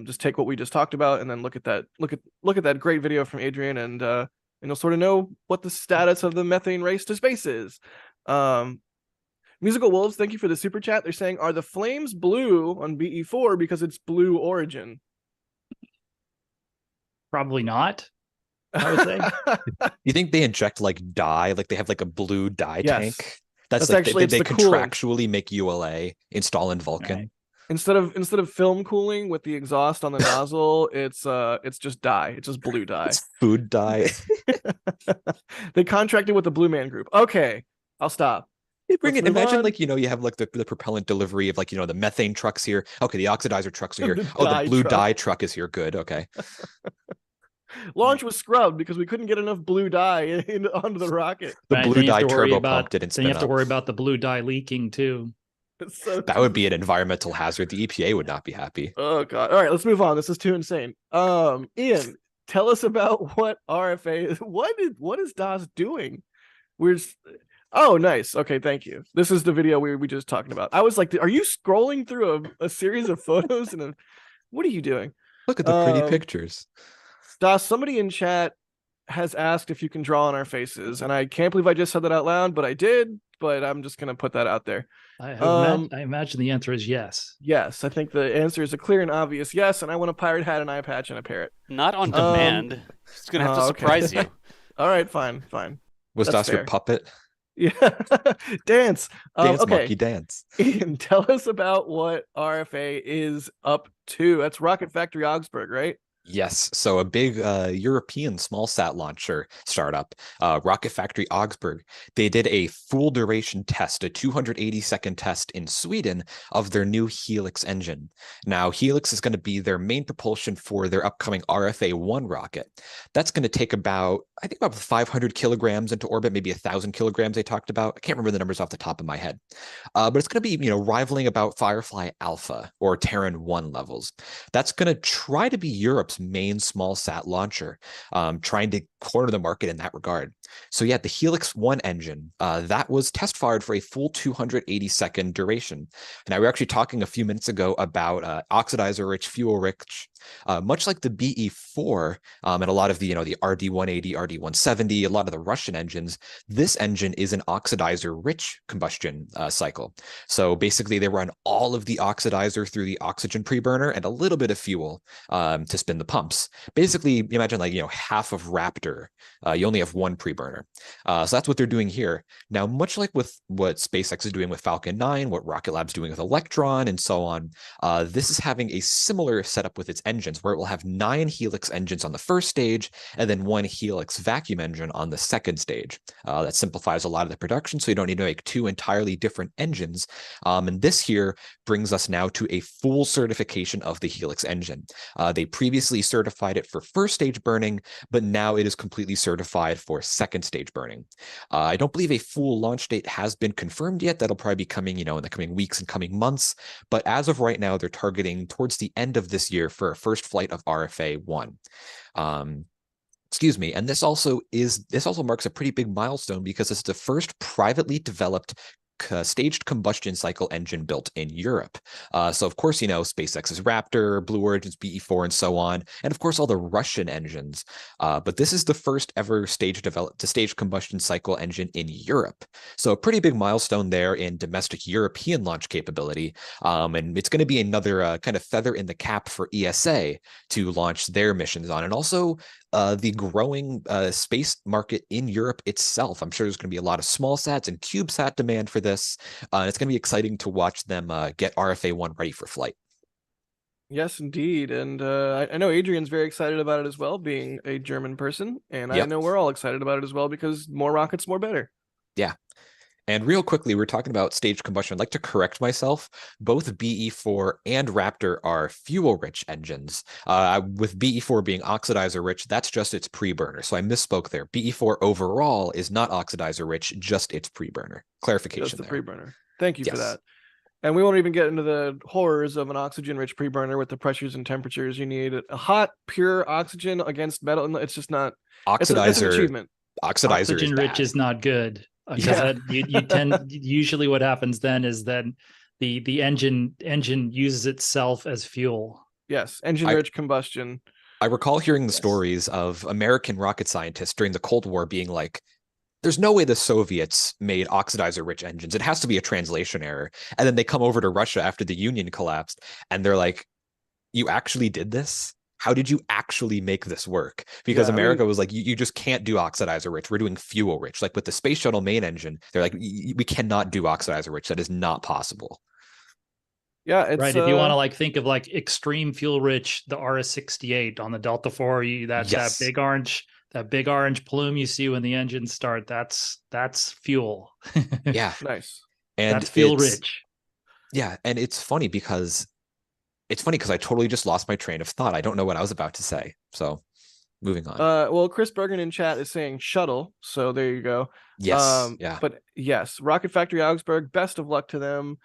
Speaker 6: just take what we just talked about and then look at that great video from Adrian, and you'll sort of know what the status of the methane race to space is. Musical Wolves, thank you for the super chat. They're saying, are the flames blue on BE4 because it's blue origin?
Speaker 8: Probably not, I would say.
Speaker 7: You think they inject like dye, like they have like a blue dye tank? That's like
Speaker 6: actually
Speaker 7: they
Speaker 6: cooling.
Speaker 7: Contractually make ULA install in Vulcan.
Speaker 8: Right.
Speaker 6: Instead of film cooling with the exhaust on the nozzle, it's just dye. It's just blue dye.
Speaker 7: It's food dye.
Speaker 6: They contracted with the Blue Man Group. Okay, I'll stop.
Speaker 7: Imagine like, you have like the propellant delivery of like, the methane trucks here. Okay, the oxidizer trucks are here. The blue dye truck is here. Good. Okay.
Speaker 6: Launch was scrubbed because we couldn't get enough blue dye onto the rocket.
Speaker 7: The blue dye turbo pump didn't spin
Speaker 8: Then you have to
Speaker 7: up.
Speaker 8: worry about the blue dye leaking too.
Speaker 7: That would be an environmental hazard. The EPA would not be happy.
Speaker 6: Oh god. All right, let's move on. This is too insane. Ian, tell us about what RFA is. What is DAS doing? Oh, nice. Okay, thank you. This is the video we just talking about. I was like, are you scrolling through a series of photos? What are you doing?
Speaker 7: Look at the pretty pictures.
Speaker 6: Stoss, somebody in chat has asked if you can draw on our faces, and I can't believe I just said that out loud, but I did. But I'm just gonna put that out there.
Speaker 8: I imagine the answer is yes.
Speaker 6: Yes, I think the answer is a clear and obvious yes, and I want a pirate hat, an eye patch, and a parrot.
Speaker 5: Not on demand. It's gonna have to
Speaker 6: okay.
Speaker 5: surprise you.
Speaker 6: All right, fine.
Speaker 7: Was
Speaker 6: That's
Speaker 7: Das your
Speaker 6: fair.
Speaker 7: puppet?
Speaker 6: Yeah, dance.
Speaker 7: Dance,
Speaker 6: Okay.
Speaker 7: monkey, dance.
Speaker 6: Ian, tell us about what RFA is up to. That's Rocket Factory Augsburg, right?
Speaker 7: Yes, so a big European small sat launcher startup, Rocket Factory Augsburg, they did a full duration test, a 280-second test in Sweden of their new Helix engine. Now, Helix is going to be their main propulsion for their upcoming RFA-1 rocket. That's going to take about 500 kilograms into orbit, maybe 1,000 kilograms they talked about. I can't remember the numbers off the top of my head. But it's going to be, rivaling about Firefly Alpha or Terran 1 levels. That's going to try to be Europe's main small sat launcher, trying to corner the market in that regard. So yeah, the Helix 1 engine, that was test fired for a full 280-second duration. Now, we were actually talking a few minutes ago about oxidizer-rich, fuel-rich, much like the BE-4 and a lot of the, the RD-180, RD-170, a lot of the Russian engines. This engine is an oxidizer-rich combustion cycle. So basically, they run all of the oxidizer through the oxygen preburner and a little bit of fuel to spin the pumps. Basically, imagine half of Raptor. You only have one preburner. So that's what they're doing here. Now, much like with what SpaceX is doing with Falcon 9, what Rocket Lab's doing with Electron, and so on, this is having a similar setup with its engines, where it will have 9 Helix engines on the first stage and then 1 Helix vacuum engine on the second stage. That simplifies a lot of the production, so you don't need to make 2 entirely different engines. And this here brings us now to a full certification of the Helix engine. They previously certified it for first stage burning, but now it is completely certified for second stage burning. I don't believe a full launch date has been confirmed yet. That'll probably be coming, in the coming weeks and coming months. But as of right now, they're targeting towards the end of this year for a first flight of RFA-1. Excuse me. And this also marks a pretty big milestone because it's the first privately developed staged combustion cycle engine built in Europe. So of course, SpaceX's Raptor, Blue Origin's BE-4, and so on, and of course all the Russian engines. But this is the first ever staged combustion cycle engine in Europe. So a pretty big milestone there in domestic European launch capability. And it's going to be another kind of feather in the cap for ESA to launch their missions on, and also the growing space market in Europe itself. I'm sure there's going to be a lot of small sats and CubeSat demand for this. And it's going to be exciting to watch them get RFA-1 ready for flight.
Speaker 6: Yes, indeed. And I know Adrian's very excited about it as well, being a German person. And I know we're all excited about it as well, because more rockets, more better. Yeah.
Speaker 7: And real quickly, we're talking about staged combustion. I'd like to correct myself. Both BE-4 and Raptor are fuel-rich engines. With BE-4 being oxidizer-rich, that's just its preburner. So I misspoke there. BE-4 overall is not oxidizer-rich, just its preburner. Clarification
Speaker 6: Just the
Speaker 7: there.
Speaker 6: preburner. Thank you for that. And we won't even get into the horrors of an oxygen-rich preburner with the pressures and temperatures you need. A hot, pure oxygen against metal, it's just not...
Speaker 7: Oxidizer.
Speaker 6: It's an achievement.
Speaker 7: Oxidizer
Speaker 8: Oxygen rich is not good. You tend usually what happens then is that the engine uses itself as fuel.
Speaker 6: Yes, engine-rich combustion.
Speaker 7: I recall hearing the stories of American rocket scientists during the Cold War being like, there's no way the Soviets made oxidizer-rich engines. It has to be a translation error. And then they come over to Russia after the Union collapsed, and they're like, you actually did this? How did you actually make this work? Because America was like, you just can't do oxidizer-rich. We're doing fuel-rich. Like with the space shuttle main engine, they're like, we cannot do oxidizer-rich. That is not possible.
Speaker 6: Yeah, it's,
Speaker 8: right. If you want to think of extreme fuel rich, the RS-68 on the Delta IV, that big orange plume you see when the engines start, that's fuel.
Speaker 7: Yeah,
Speaker 6: nice.
Speaker 7: And
Speaker 8: that's fuel rich.
Speaker 7: Yeah, and it's funny because I totally just lost my train of thought. I don't know what I was about to say. So moving on.
Speaker 6: Well, Chris Bergen in chat is saying shuttle. So there you go.
Speaker 7: Yes. Yeah.
Speaker 6: But yes, Rocket Factory Augsburg, best of luck to them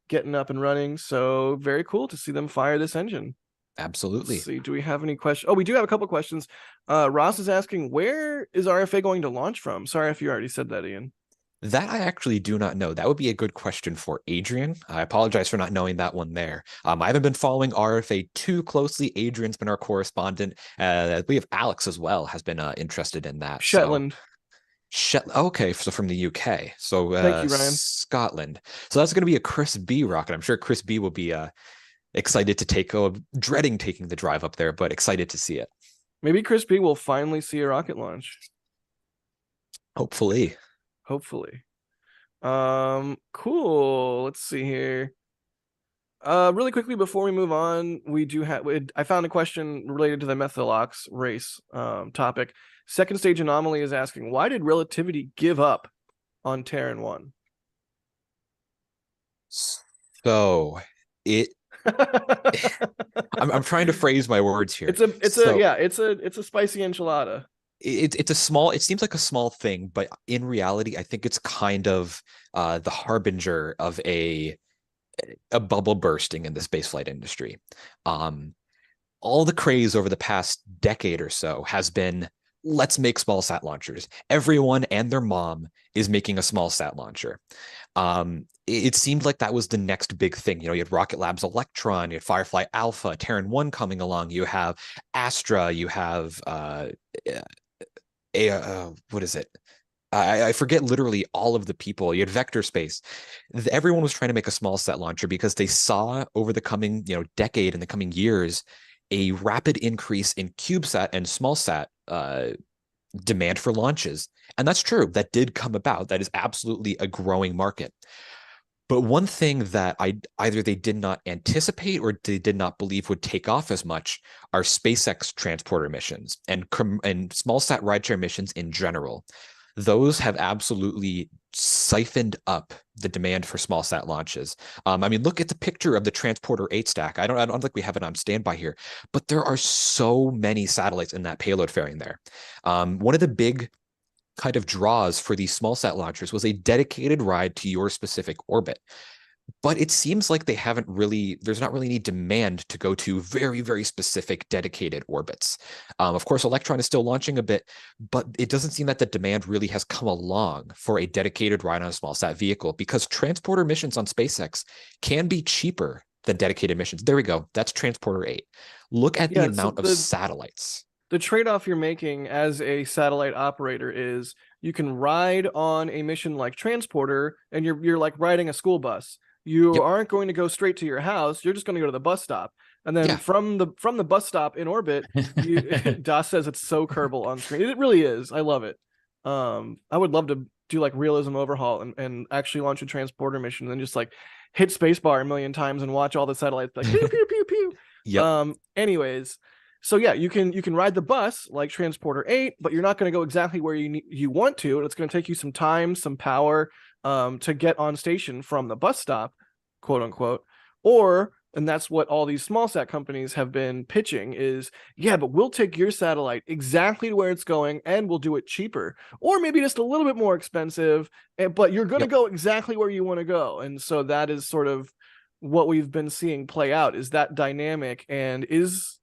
Speaker 6: getting up and running. So very cool to see them fire this engine.
Speaker 7: Absolutely.
Speaker 6: Let's see, do we have any questions? Oh, we do have a couple questions. Ross is asking, where is RFA going to launch from? Sorry if you already said that, Ian.
Speaker 7: That I actually do not know. That would be a good question for Adrian. I apologize for not knowing that one there. I haven't been following RFA too closely. Adrian's been our correspondent. We have Alex as well, has been interested in that.
Speaker 1: Shetland.
Speaker 7: Okay, so from the UK. So
Speaker 1: Thank you, Ryan.
Speaker 7: Scotland. So that's going to be a Chris B rocket. I'm sure Chris B will be excited to dreading taking the drive up there, but excited to see it.
Speaker 6: Maybe Chris B will finally see a rocket launch.
Speaker 7: Hopefully.
Speaker 6: Cool. Let's see here. Really quickly before we move on, I found a question related to the Methylox race topic. Second Stage Anomaly is asking, why did Relativity give up on Terran 1?
Speaker 7: So I'm trying to phrase my words here.
Speaker 6: It's a spicy enchilada.
Speaker 7: It seems like a small thing, but in reality, I think it's kind of the harbinger of a bubble bursting in the spaceflight industry. All the craze over the past decade or so has been, let's make small sat launchers. Everyone and their mom is making a small sat launcher. It seemed like that was the next big thing. You had Rocket Lab's Electron, you had Firefly Alpha, Terran 1 coming along, you have Astra, you have what is it? I forget literally all of the people. You had Vector Space. Everyone was trying to make a small sat launcher because they saw over the coming decade and the coming years a rapid increase in CubeSat and small sat demand for launches. And that's true. That did come about. That is absolutely a growing market. But one thing that either they did not anticipate or they did not believe would take off as much are SpaceX transporter missions and small sat rideshare missions in general. Those have absolutely siphoned up the demand for small sat launches. Look at the picture of the Transporter 8 stack. I don't think we have it on standby here, but there are so many satellites in that payload fairing there. One of the big kind of draws for these small sat launchers was a dedicated ride to your specific orbit. But it seems like there's not really any demand to go to very, very specific dedicated orbits. Of course, Electron is still launching a bit, but it doesn't seem that the demand really has come along for a dedicated ride on a small sat vehicle, because transporter missions on SpaceX can be cheaper than dedicated missions. There we go. That's Transporter 8. Look at the amount of satellites.
Speaker 6: The trade-off you're making as a satellite operator is you can ride on a mission like Transporter, and you're like riding a school bus. You aren't going to go straight to your house. You're just going to go to the bus stop. And then from the bus stop in orbit, Das says it's so Kerbal on screen. It really is. I love it. I would love to do like realism overhaul and actually launch a Transporter mission and then just like hit spacebar a million times and watch all the satellites like pew, pew, pew, pew.
Speaker 7: Yep.
Speaker 6: Anyways, so yeah, you can ride the bus like Transporter 8, but you're not going to go exactly where you want to. And it's going to take you some time, some power to get on station from the bus stop, quote unquote. And that's what all these small sat companies have been pitching is, but we'll take your satellite exactly to where it's going and we'll do it cheaper, or maybe just a little bit more expensive, but you're going to go exactly where you want to go. And so that is sort of what we've been seeing play out, is that dynamic. And is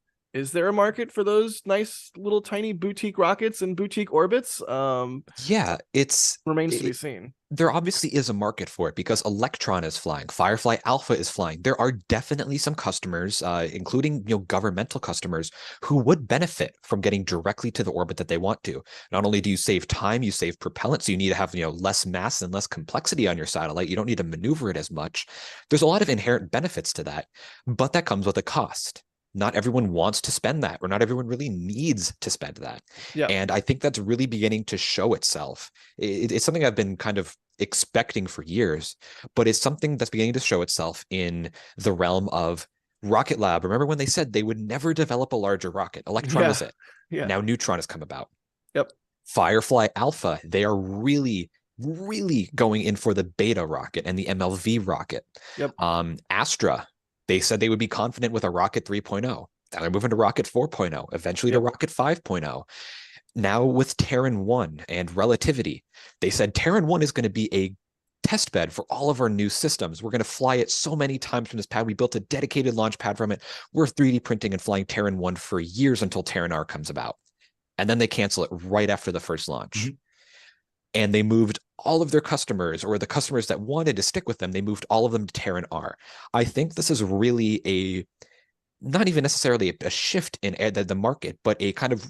Speaker 6: there a market for those nice little tiny boutique rockets and boutique orbits?
Speaker 7: It
Speaker 6: remains to be seen.
Speaker 7: There obviously is a market for it because Electron is flying, Firefly Alpha is flying. There are definitely some customers, including governmental customers, who would benefit from getting directly to the orbit that they want to. Not only do you save time, you save propellant, so you need to have less mass and less complexity on your satellite. You don't need to maneuver it as much. There's a lot of inherent benefits to that, but that comes with a cost. Not everyone wants to spend that, or not everyone really needs to spend that. And I think that's really beginning to show itself. It's something I've been kind of expecting for years, but it's something that's beginning to show itself in the realm of Rocket Lab. Remember when they said they would never develop a larger rocket? Electron was it. Now Neutron has come about. Firefly Alpha, they are really, really going in for the beta rocket and the MLV rocket. Astra, they said they would be confident with a Rocket 3.0. Now they're moving to Rocket 4.0, eventually to Rocket 5.0. Now with Terran 1 and Relativity, they said Terran 1 is going to be a test bed for all of our new systems. We're going to fly it so many times from this pad. We built a dedicated launch pad from it. We're 3D printing and flying Terran 1 for years until Terran R comes about. And then they cancel it right after the first launch. and they moved all of their customers, or the customers that wanted to stick with them, they moved all of them to Terran R. I think this is really not even necessarily a shift in the market, but a kind of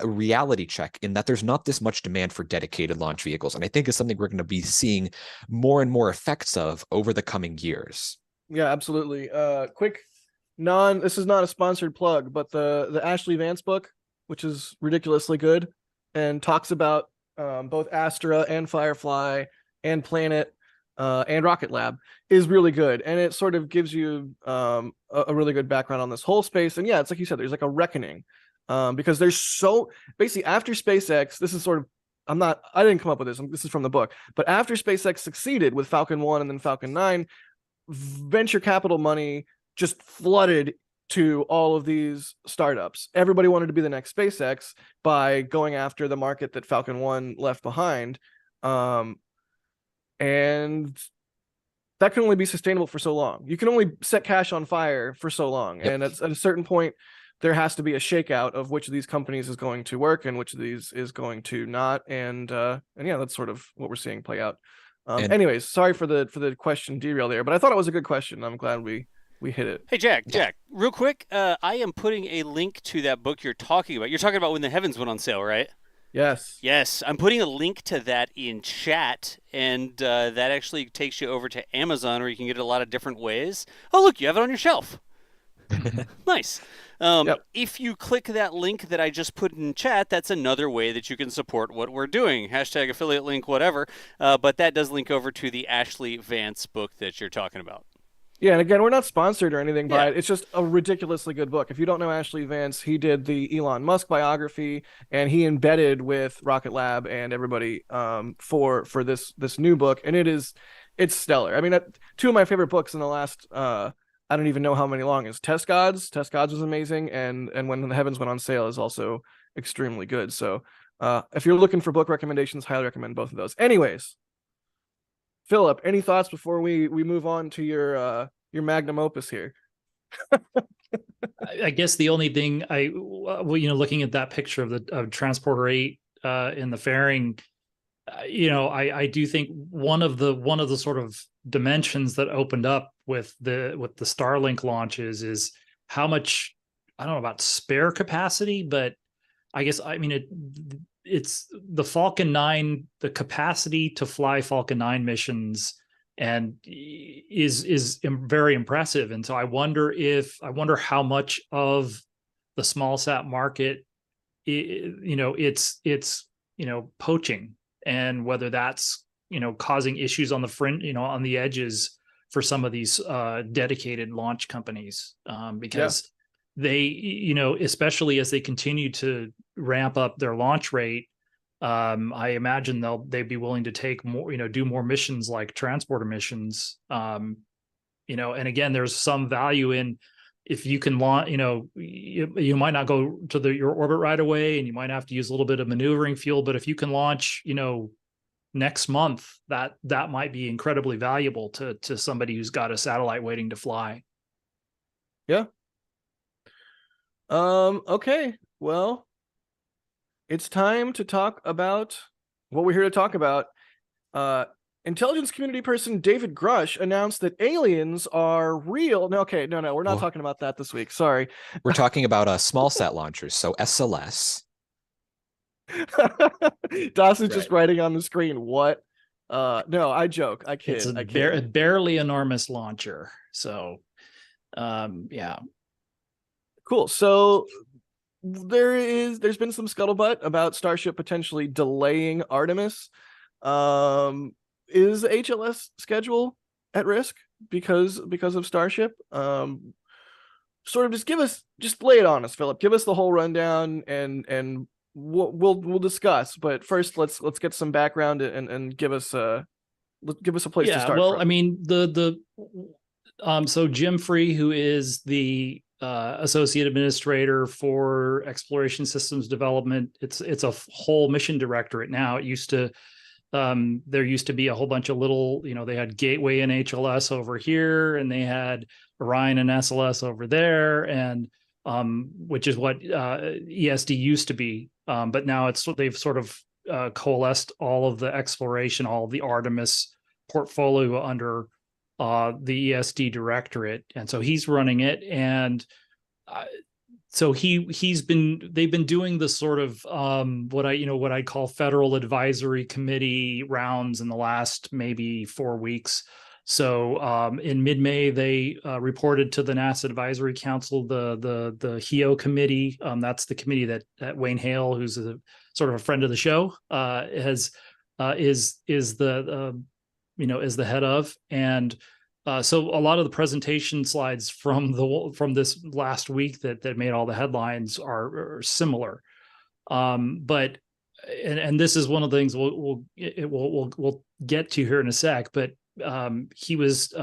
Speaker 7: a reality check in that there's not this much demand for dedicated launch vehicles. And I think it's something we're going to be seeing more and more effects of over the coming years.
Speaker 6: Yeah, absolutely. Quick this is not a sponsored plug, but the Ashley Vance book, which is ridiculously good and talks about both Astra and Firefly and Planet and Rocket Lab, is really good. And it sort of gives you a really good background on this whole space. And yeah, it's like you said, there's like a reckoning because there's basically after SpaceX, this is sort of, I didn't come up with this. This is from the book, but after SpaceX succeeded with Falcon 1 and then Falcon 9, venture capital money just flooded to all of these startups. Everybody wanted to be the next SpaceX by going after the market that Falcon 1 left behind. And that can only be sustainable for so long. You can only set cash on fire for so long. Yep. And at a certain point, there has to be a shakeout of which of these companies is going to work and which of these is going to not. And yeah, that's sort of what we're seeing play out. Anyways, sorry for the question derail there, but I thought it was a good question. I'm glad we hit it.
Speaker 9: Hey, Jack, real quick, I am putting a link to that book you're talking about. You're talking about When the Heavens Went on Sale, right? Yes. I'm putting a link to that in chat, and that actually takes you over to Amazon, where you can get it a lot of different ways. Oh, look, you have it on your shelf. Nice.
Speaker 6: Yep.
Speaker 9: If you click that link that I just put in chat, that's another way that you can support what we're doing. Hashtag affiliate link, whatever. But that does link over to the Ashley Vance book that you're talking about.
Speaker 6: Yeah, and again, we're not sponsored or anything by it. It's just a ridiculously good book. If you don't know Ashley Vance, he did the Elon Musk biography, and he embedded with Rocket Lab and everybody for this new book, and it's stellar. I mean, two of my favorite books in the last I don't even know how many long is Test Gods. Test Gods was amazing, and When the Heavens Went on Sale is also extremely good. So if you're looking for book recommendations, highly recommend both of those. Anyways, Philip, any thoughts before we move on to your magnum opus here?
Speaker 8: I guess the only thing looking at that picture of Transporter 8 in the fairing, I do think one of the sort of dimensions that opened up with the Starlink launches is how much, I don't know about spare capacity, but I guess, it's the Falcon 9, the capacity to fly Falcon 9 missions and is very impressive. And so I wonder how much of the small sat market, it's poaching, and whether that's, causing issues on the front, on the edges for some of these dedicated launch companies, because they, especially as they continue to ramp up their launch rate, I imagine they'd be willing to take more, do more missions like transporter missions, and again, there's some value in, if you can launch, you might not go to your orbit right away, and you might have to use a little bit of maneuvering fuel, but if you can launch, next month, that might be incredibly valuable to somebody who's got a satellite waiting to fly.
Speaker 6: Yeah. Okay. Well, it's time to talk about what we're here to talk about. Intelligence community person David Grush announced that aliens are real. No, we're not talking about that this week. Sorry.
Speaker 7: We're talking about small sat launchers, so SLS.
Speaker 6: Dawson's just writing on the screen. What? No, I joke. I kid.
Speaker 8: It's a barely enormous launcher. So, yeah.
Speaker 6: Cool. So there's been some scuttlebutt about Starship potentially delaying Artemis. Is HLS schedule at risk because of Starship? Sort of just lay it on us, Philip. Give us the whole rundown, and we'll discuss. But first, let's get some background and give us a place to start.
Speaker 8: Well,
Speaker 6: from.
Speaker 8: I mean, so Jim Free, who is the associate administrator for exploration systems development, it's a whole mission directorate now. It used to there used to be a whole bunch of little, they had Gateway and HLS over here, and they had Orion and SLS over there, and which is what ESD used to be. But now they've sort of coalesced all of the exploration, all of the Artemis portfolio under the ESD directorate, and so he's running it. And so they've been doing this sort of what I call Federal Advisory Committee rounds in the last maybe 4 weeks. So in mid-May, they reported to the NASA Advisory Council, the HEO committee. That's the committee that Wayne Hale, who's sort of a friend of the show, is the head of. And so a lot of the presentation slides from this last week that made all the headlines are similar. But this is one of the things we'll get to here in a sec. But he was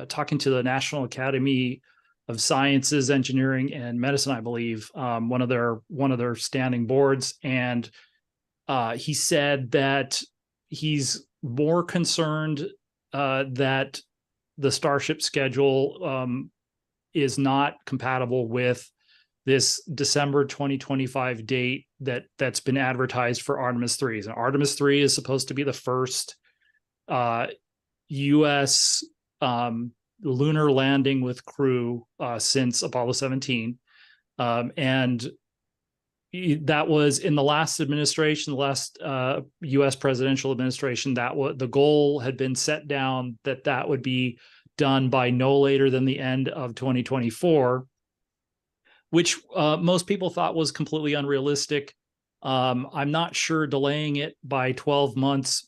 Speaker 8: talking to the National Academy of Sciences, Engineering, and Medicine, I believe, one of their standing boards, and he said that he's more concerned that the Starship schedule is not compatible with this December 2025 date that's been advertised for Artemis 3. And Artemis 3 is supposed to be the first U.S. lunar landing with crew since Apollo 17. And that was in the last administration, the last U.S. presidential administration, that the goal had been set down that would be done by no later than the end of 2024, which most people thought was completely unrealistic. I'm not sure delaying it by 12 months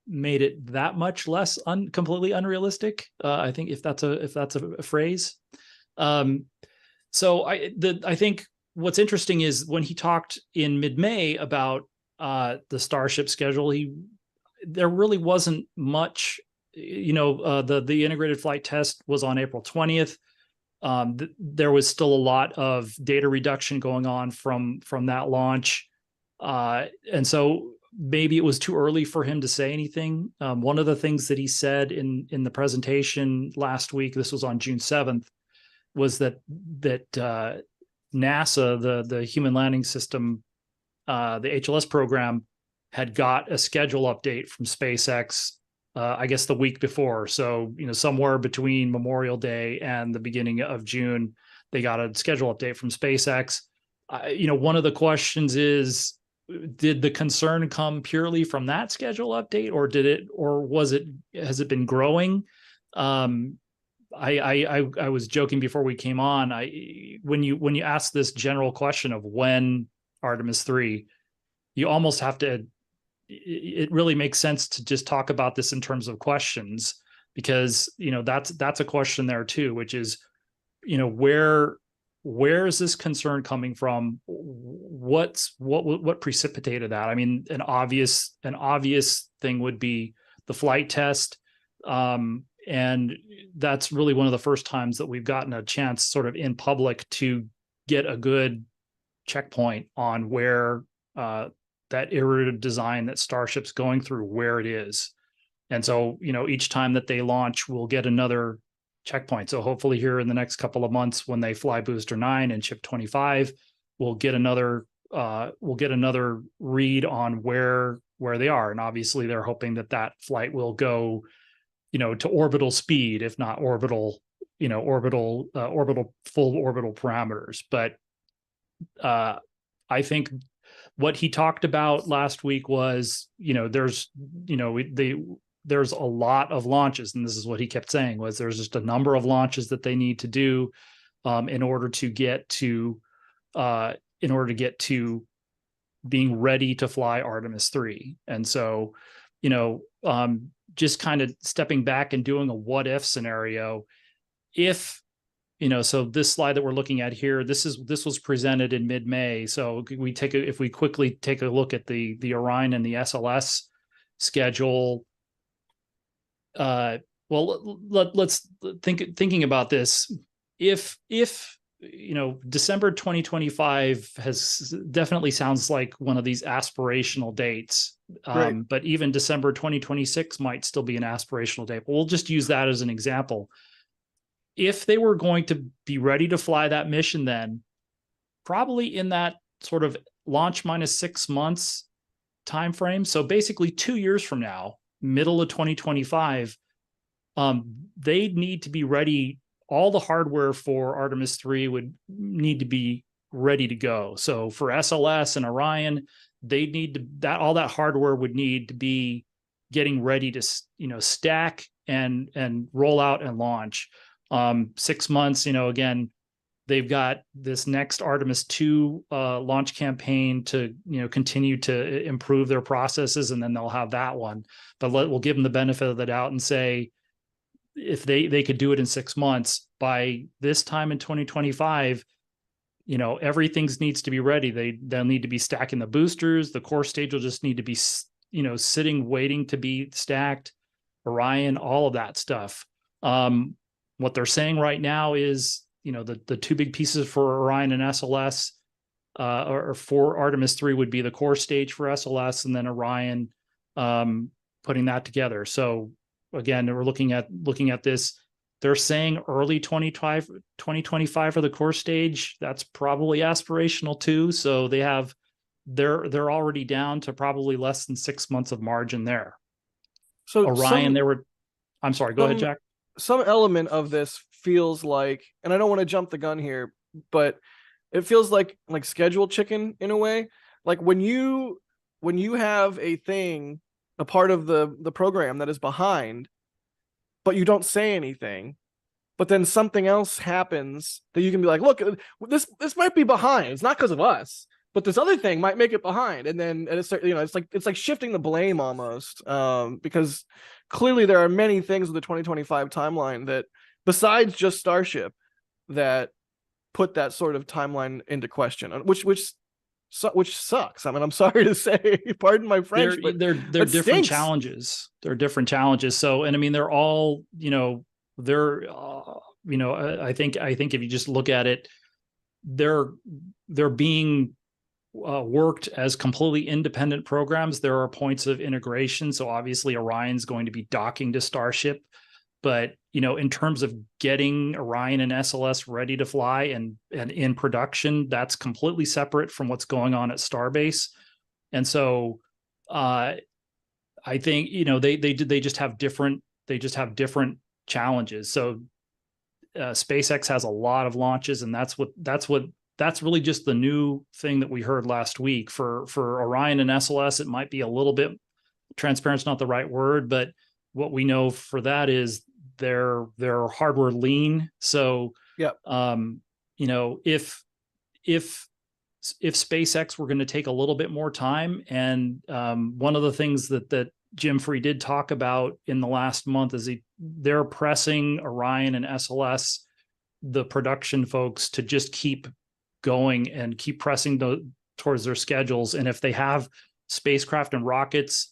Speaker 8: made it that much less completely unrealistic. I think if that's a phrase. So I think what's interesting is when he talked in mid-May about the Starship schedule, there really wasn't much. The integrated flight test was on April 20th. There was still a lot of data reduction going on from that launch, and so maybe it was too early for him to say anything. One of the things that he said in the presentation last week, this was on June 7th, was that NASA, the Human Landing System, the HLS program, had got a schedule update from SpaceX, I guess the week before. So, somewhere between Memorial Day and the beginning of June, they got a schedule update from SpaceX. One of the questions is, did the concern come purely from that schedule update, has it been growing? I was joking before we came on. When you ask this general question of when Artemis 3, you almost have to. It really makes sense to just talk about this in terms of questions, because that's a question there too, which is where is this concern coming from? What precipitated that? I mean, an obvious thing would be the flight test. And that's really one of the first times that we've gotten a chance sort of in public to get a good checkpoint on where that iterative design that Starship's going through, where it is. And so, each time that they launch, we'll get another checkpoint. So hopefully here in the next couple of months, when they fly Booster 9 and ship 25, we'll get another read on where they are. And obviously they're hoping that flight will go to orbital speed, if not orbital full orbital parameters. But I think what he talked about last week was, there's a lot of launches, and this is what he kept saying, was there's just a number of launches that they need to do in order to get to being ready to fly Artemis 3. And so, just kind of stepping back and doing a what if scenario, if so this slide that we're looking at here, this was presented in mid-May. So if we quickly take a look at the Orion and the SLS schedule. Let's thinking about this. If December 2025 definitely sounds like one of these aspirational dates, right. But even December 2026 might still be an aspirational date. But we'll just use that as an example. If they were going to be ready to fly that mission, then probably in that sort of launch minus 6 months time frame. So basically 2 years from now, middle of 2025, they need to be ready. All the hardware for Artemis 3 would need to be ready to go. So for SLS and Orion, they need to, that all that hardware would need to be getting ready to, stack and roll out and launch. 6 months, again, they've got this next Artemis 2 launch campaign to, continue to improve their processes, and then they'll have that one. But we'll give them the benefit of the doubt and say, if they could do it in 6 months, by this time in 2025, everything needs to be ready. They'll need to be stacking the boosters. The core stage will just need to be, sitting, waiting to be stacked. Orion, all of that stuff. What they're saying right now is, the two big pieces for Orion and SLS, or for Artemis 3 would be the core stage for SLS, and then Orion, putting that together. So again, we're looking at this. They're saying early 2025 for the core stage. That's probably aspirational too. So they're already down to probably less than 6 months of margin there. So Orion, I'm sorry, go ahead, Jack.
Speaker 6: Some element of this feels like, and I don't want to jump the gun here, but it feels like schedule chicken in a way. Like when you have a part of the program that is behind, but you don't say anything, but then something else happens that you can be like, look, this might be behind. It's not because of us, but this other thing might make it behind. And then it's like shifting the blame almost, because clearly there are many things with the 2025 timeline that, besides just Starship, that put that sort of timeline into question, which sucks. I mean, I'm sorry to say, pardon my French,
Speaker 8: they're different challenges. They're different challenges. So, and I mean, they're all, I think if you just look at it, they're being worked as completely independent programs. There are points of integration. So obviously Orion's going to be docking to Starship, but in terms of getting Orion and SLS ready to fly and in production, that's completely separate from what's going on at Starbase. And so I think they just have different challenges. So SpaceX has a lot of launches, and that's really just the new thing that we heard last week. For Orion and SLS, it might be a little bit, transparent's not the right word, but what we know for that is they're hardware lean. So
Speaker 6: yeah,
Speaker 8: if SpaceX were going to take a little bit more time, and one of the things that Jim Free did talk about in the last month is they're pressing Orion and SLS, the production folks, to just keep going and keep pressing towards their schedules. And if they have spacecraft and rockets,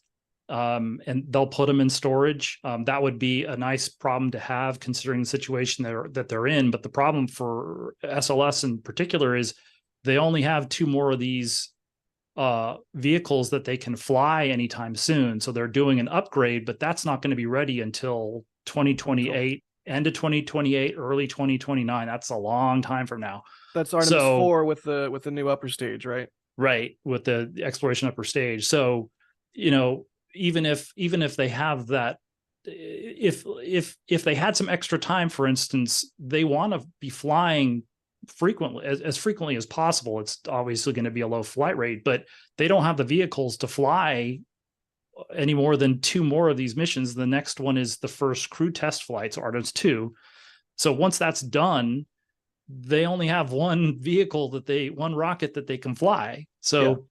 Speaker 8: and they'll put them in storage, that would be a nice problem to have, considering the situation that they're in. But the problem for SLS in particular is they only have 2 more of these vehicles that they can fly anytime soon. So they're doing an upgrade, but that's not going to be ready until 2028, end of 2028, early 2029. That's a long time from now.
Speaker 6: That's Artemis 4 with the new upper stage, right?
Speaker 8: Right, with the exploration upper stage. So, even if they have that, if they had some extra time, for instance, they want to be flying frequently, as frequently as possible. It's obviously going to be a low flight rate, but they don't have the vehicles to fly any more than 2 more of these missions. The next one is the first crew test flights, Artemis 2. So once that's done, they only have one rocket that they can fly. So,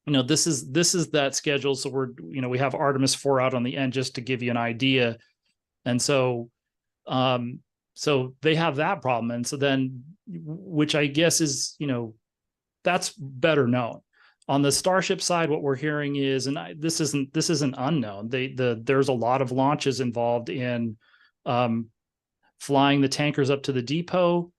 Speaker 8: this is that schedule. So we have Artemis 4 out on the end, just to give you an idea. And so, so they have that problem. And so then, which I guess is, that's better known. On the Starship side, what we're hearing is, and this isn't unknown. There's a lot of launches involved in flying the tankers up to the depot.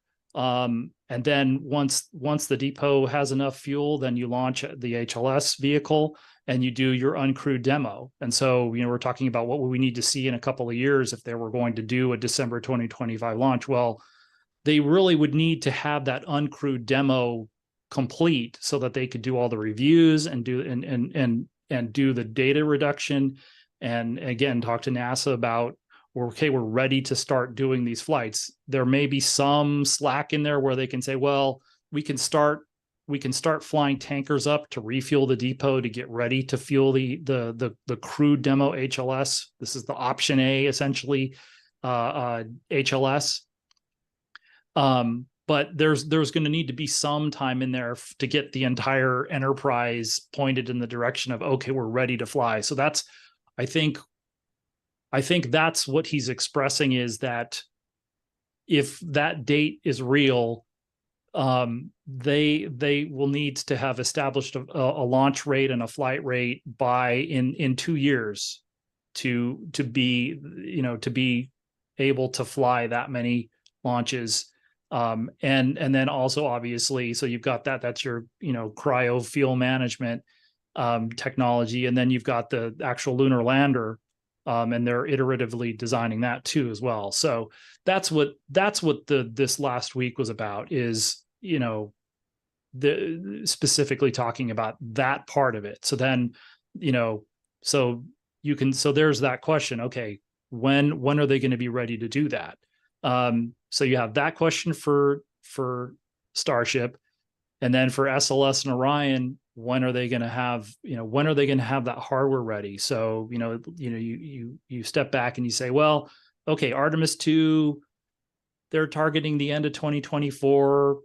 Speaker 8: And then once the depot has enough fuel, then you launch the HLS vehicle and you do your uncrewed demo. And so, we're talking about what we need to see in a couple of years if they were going to do a December 2025 launch. Well, they really would need to have that uncrewed demo complete so that they could do all the reviews and do and do the data reduction, and again talk to NASA about, we're ready to start doing these flights. There may be some slack in there where they can say, well, we can start flying tankers up to refuel the depot to get ready to fuel the crude demo HLS. This is the option A, essentially, HLS. But there's going to need to be some time in there to get the entire enterprise pointed in the direction of, okay, we're ready to fly. So that's, I think that's what he's expressing, is that if that date is real, they will need to have established a launch rate and a flight rate by in 2 years to be able to fly that many launches. And then also, obviously, so you've got that's your cryo fuel management technology, and then you've got the actual lunar lander, and they're iteratively designing that too as well. So that's what this last week was about, is specifically talking about that part of it. So then so there's that question. Okay, when are they going to be ready to do that? So you have that question for Starship, and then for SLS and Orion, when are they going to have that hardware ready? So you step back and you say, well, okay, Artemis 2, they're targeting the end of 2024.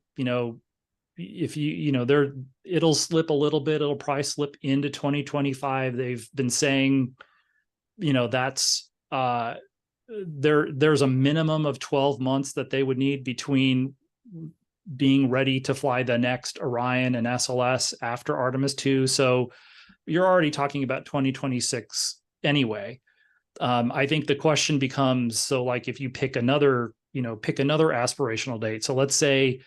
Speaker 8: If it'll slip a little bit, it'll probably slip into 2025. They've been saying, that's there's a minimum of 12 months that they would need between being ready to fly the next Orion and SLS after Artemis 2. So you're already talking about 2026 anyway. I think the question becomes, so like if you pick another aspirational date. So let's say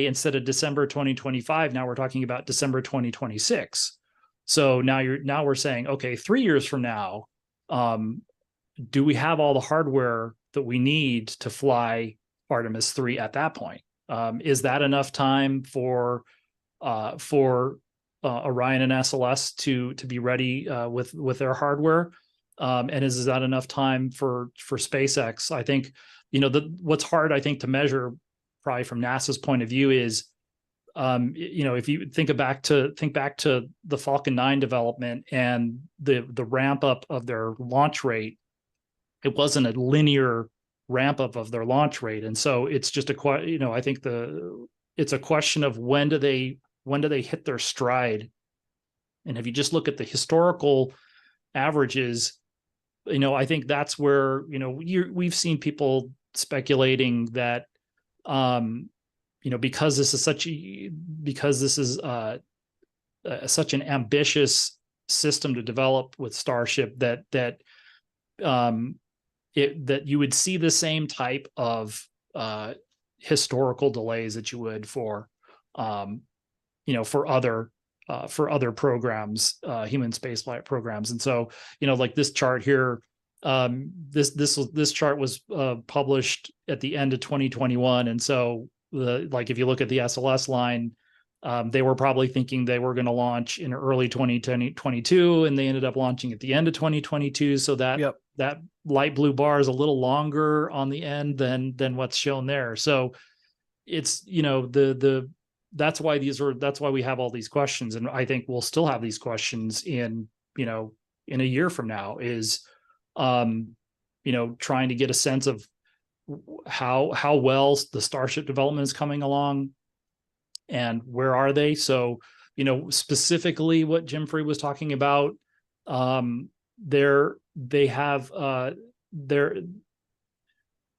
Speaker 8: instead of December 2025, now we're talking about December 2026. So now we're saying, okay, 3 years from now, do we have all the hardware that we need to fly Artemis 3 at that point? Is that enough time for Orion and SLS to be ready with their hardware? And is that enough time for SpaceX? I think what's hard, I think, to measure, probably from NASA's point of view, is if you think back to the Falcon 9 development and the ramp up of their launch rate. It wasn't a linear ramp up of their launch rate, and so it's just I think it's a question of when do they hit their stride. And if you just look at the historical averages, I think that's where we've seen people speculating that because this is such an ambitious system to develop with Starship, that you would see the same type of historical delays that you would for other programs, human spaceflight programs. And so like this chart here, this chart was published at the end of 2021, and so if you look at the SLS line, they were probably thinking they were going to launch in early 2022, and they ended up launching at the end of 2022. So that light blue bar is a little longer on the end than what's shown there. So it's that's why we have all these questions, and I think we'll still have these questions in a year from now, is trying to get a sense of how well the Starship development is coming along and where are they. So specifically what Jim Free was talking about, they have the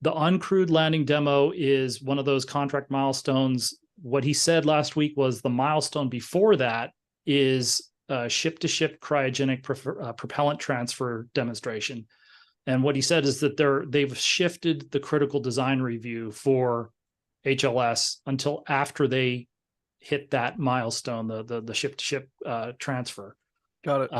Speaker 8: uncrewed landing demo is one of those contract milestones. What he said last week was the milestone before that is ship-to-ship cryogenic propellant transfer demonstration. And what he said is that they've shifted the critical design review for HLS until after they hit that milestone, the ship-to-ship transfer. Got it.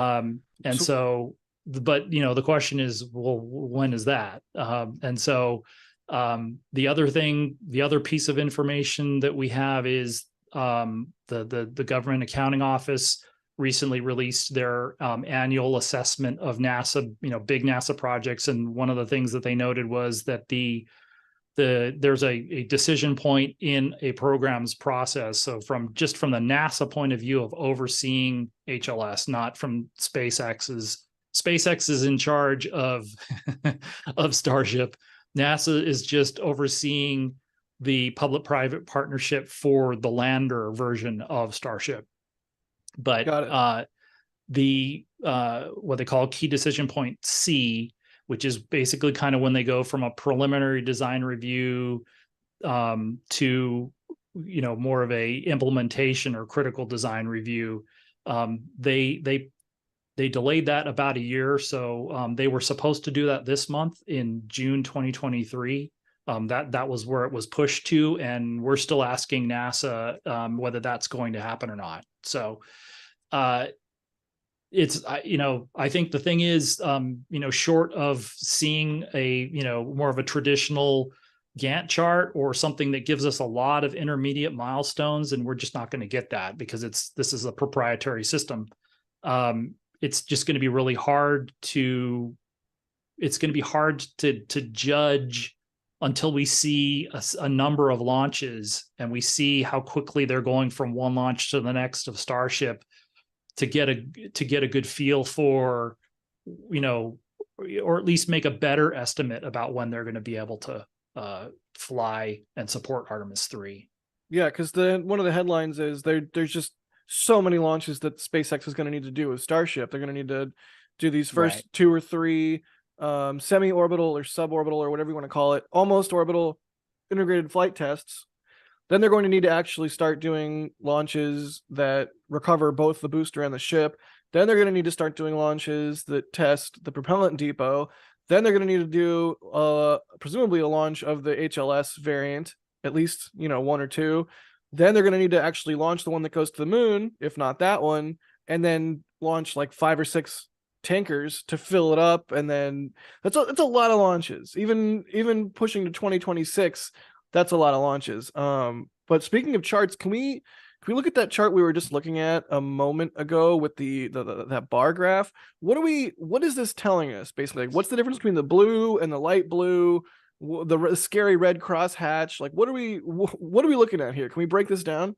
Speaker 8: But the question is, well, when is that? And so the other piece of information that we have is the Government Accounting Office recently released their annual assessment of NASA, big NASA projects, and one of the things that they noted was that there's a decision point in a program's process. So from the NASA point of view of overseeing HLS, not from SpaceX's. SpaceX is in charge of of Starship. NASA is just overseeing the public-private partnership for the lander version of Starship. But what they call key decision point C, which is basically kind of when they go from a preliminary design review to more of a implementation or critical design review. They delayed that about a year. So they were supposed to do that this month in June 2023. That was where it was pushed to, and we're still asking NASA whether that's going to happen or not. So it's I think the thing is short of seeing a more of a traditional Gantt chart or something that gives us a lot of intermediate milestones, and we're just not going to get that because this is a proprietary system. It's just going to be really hard to judge until we see a number of launches and we see how quickly they're going from one launch to the next of Starship to get a good feel for, or at least make a better estimate about when they're going to be able to fly and support Artemis 3.
Speaker 6: Yeah, because one of the headlines is there's just so many launches that SpaceX is going to need to do with Starship. They're going to need to do these first 2 or 3 semi-orbital or suborbital or whatever you want to call it, almost orbital integrated flight tests. Then they're going to need to actually start doing launches that recover both the booster and the ship. Then they're going to need to start doing launches that test the propellant depot. Then they're going to need to do presumably a launch of the HLS variant, at least 1 or 2. Then they're going to need to actually launch the one that goes to the moon, if not that one, and then launch like 5 or 6 tankers to fill it up. And then it's a lot of launches. Even pushing to 2026, that's a lot of launches. But speaking of charts, can we look at that chart we were just looking at a moment ago with that bar graph? What is this telling us basically? Like, what's the difference between the blue and the light blue? The scary red cross hatch, like what are we looking at here? Can we break this down?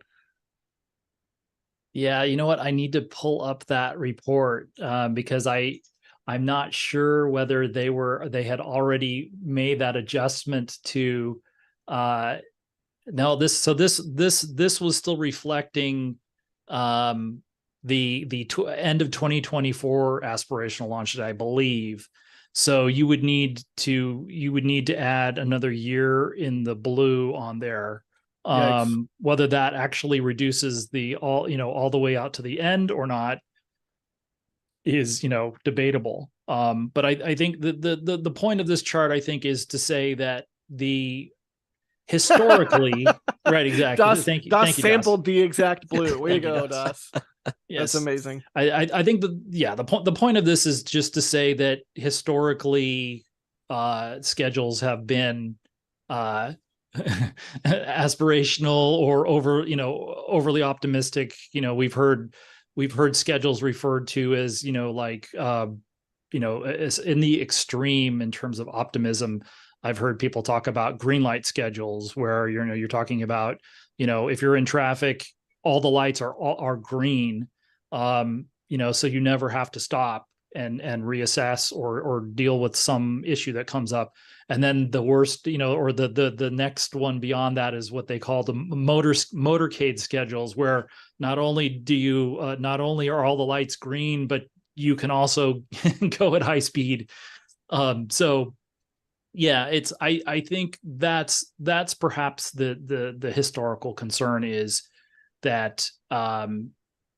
Speaker 8: Yeah, you know what, I need to pull up that report because I'm not sure whether they had already made that adjustment to no, this was still reflecting the end of 2024 aspirational launch, I believe. So you would need to add another year in the blue on there. Whether that actually reduces all the way out to the end or not is debatable. But I think the point of this chart, I think, is to say that the historically right, exactly. Thank you.
Speaker 6: Das sampled the exact blue. Way to go, Das.
Speaker 8: Yes.
Speaker 6: That's amazing.
Speaker 8: I think the point of this is just to say that historically schedules have been aspirational or overly optimistic. We've heard schedules referred to as as in the extreme in terms of optimism. I've heard people talk about green light schedules where you're talking about if you're in traffic, all the lights are green, so you never have to stop and reassess or deal with some issue that comes up. And then the worst, or the next one beyond that is what they call the motorcade schedules, where not only are all the lights green, but you can also go at high speed. So yeah, I think that's perhaps the historical concern is that